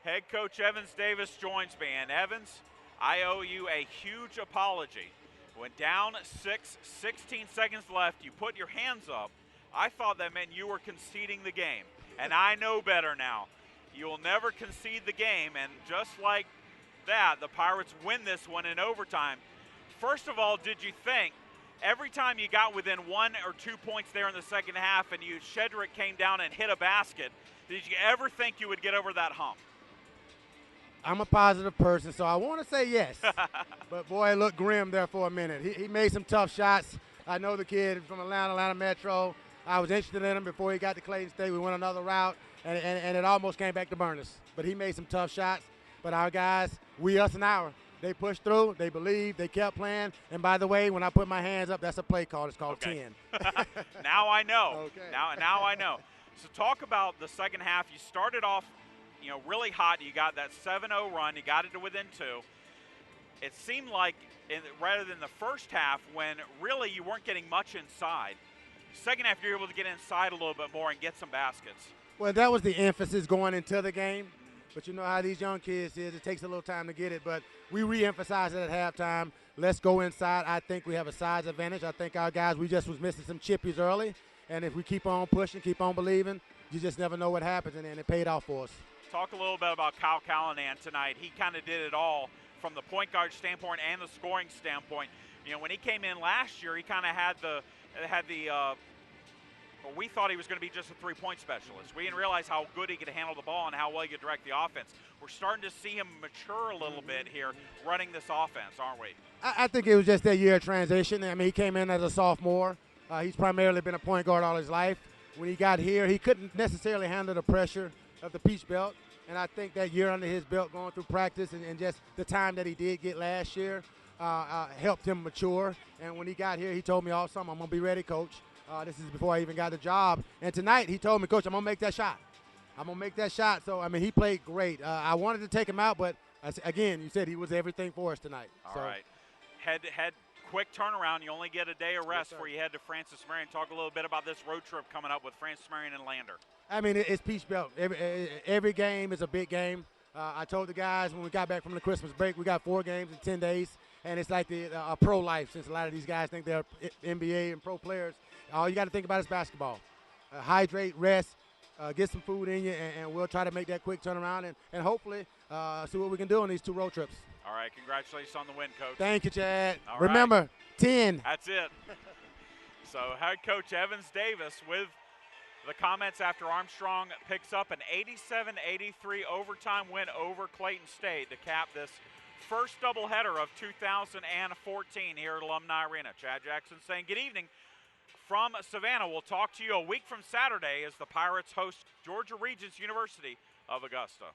Head coach Evans Davis joins me. And Evans, I owe you a huge apology. When down 6, 16 seconds left, you put your hands up. I thought that meant you were conceding the game. And I know better now. You will never concede the game, and just like that, the Pirates win this one in overtime, first of all, did you think every time you got within 1 or 2 points there in the second half and Shedrick came down and hit a basket, did you ever think you would get over that hump? I'm a positive person, so I want to say yes. But, boy, it looked grim there for a minute. He made some tough shots. I know the kid from Atlanta Metro. I was interested in him before he got to Clayton State. We went another route, and it almost came back to burn us. But he made some tough shots. But our guys, us and our, they pushed through. They believed. They kept playing. And, by the way, when I put my hands up, that's a play call. It's called 10. Now I know. Okay. Now I know. So talk about the second half. You started off, really hot. You got that 7-0 run. You got it to within 2. It seemed like, rather than the first half, when really you weren't getting much inside, second half you're able to get inside a little bit more and get some baskets. Well, that was the emphasis going into the game. But you know how these young kids is. It takes a little time to get it. But we re-emphasized it at halftime. Let's go inside. I think we have a size advantage. I think our guys, we just was missing some chippies early. And if we keep on pushing, keep on believing, you just never know what happens. And it paid off for us. Talk a little bit about Kyle Callanan tonight. He kind of did it all from the point guard standpoint and the scoring standpoint. When he came in last year, he kind of had we thought he was going to be just a three-point specialist. We didn't realize how good he could handle the ball and how well he could direct the offense. We're starting to see him mature a little bit here running this offense, aren't we? I think it was just that year of transition. I mean, he came in as a sophomore. He's primarily been a point guard all his life. When he got here, he couldn't necessarily handle the pressure of the Peach Belt. And I think that year under his belt going through practice and just the time that he did get last year helped him mature. And when he got here, he told me all summer, I'm going to be ready, Coach. This is before I even got the job. And tonight he told me, Coach, I'm going to make that shot. I'm going to make that shot. So, I mean, he played great. I wanted to take him out, but, again, you said he was everything for us tonight. All right. Head quick turnaround. You only get a day of rest before you head to Francis Marion. Talk a little bit about this road trip coming up with Francis Marion and Lander. I mean, it's Peach Belt. Every game is a big game. I told the guys when we got back from the Christmas break, we got 4 games in 10 days, and it's like a pro life since a lot of these guys think they're NBA and pro players. All you got to think about is basketball. Hydrate, rest, get some food in you, and we'll try to make that quick turnaround and hopefully see what we can do on these 2 road trips. All right, congratulations on the win, Coach. Thank you, Chad. All Remember, right. 10. That's it. So head coach Evans Davis with the comments after Armstrong picks up an 87-83 overtime win over Clayton State to cap this first doubleheader of 2014 here at Alumni Arena. Chad Jackson saying good evening from Savannah. We'll talk to you a week from Saturday as the Pirates host Georgia Regents University of Augusta.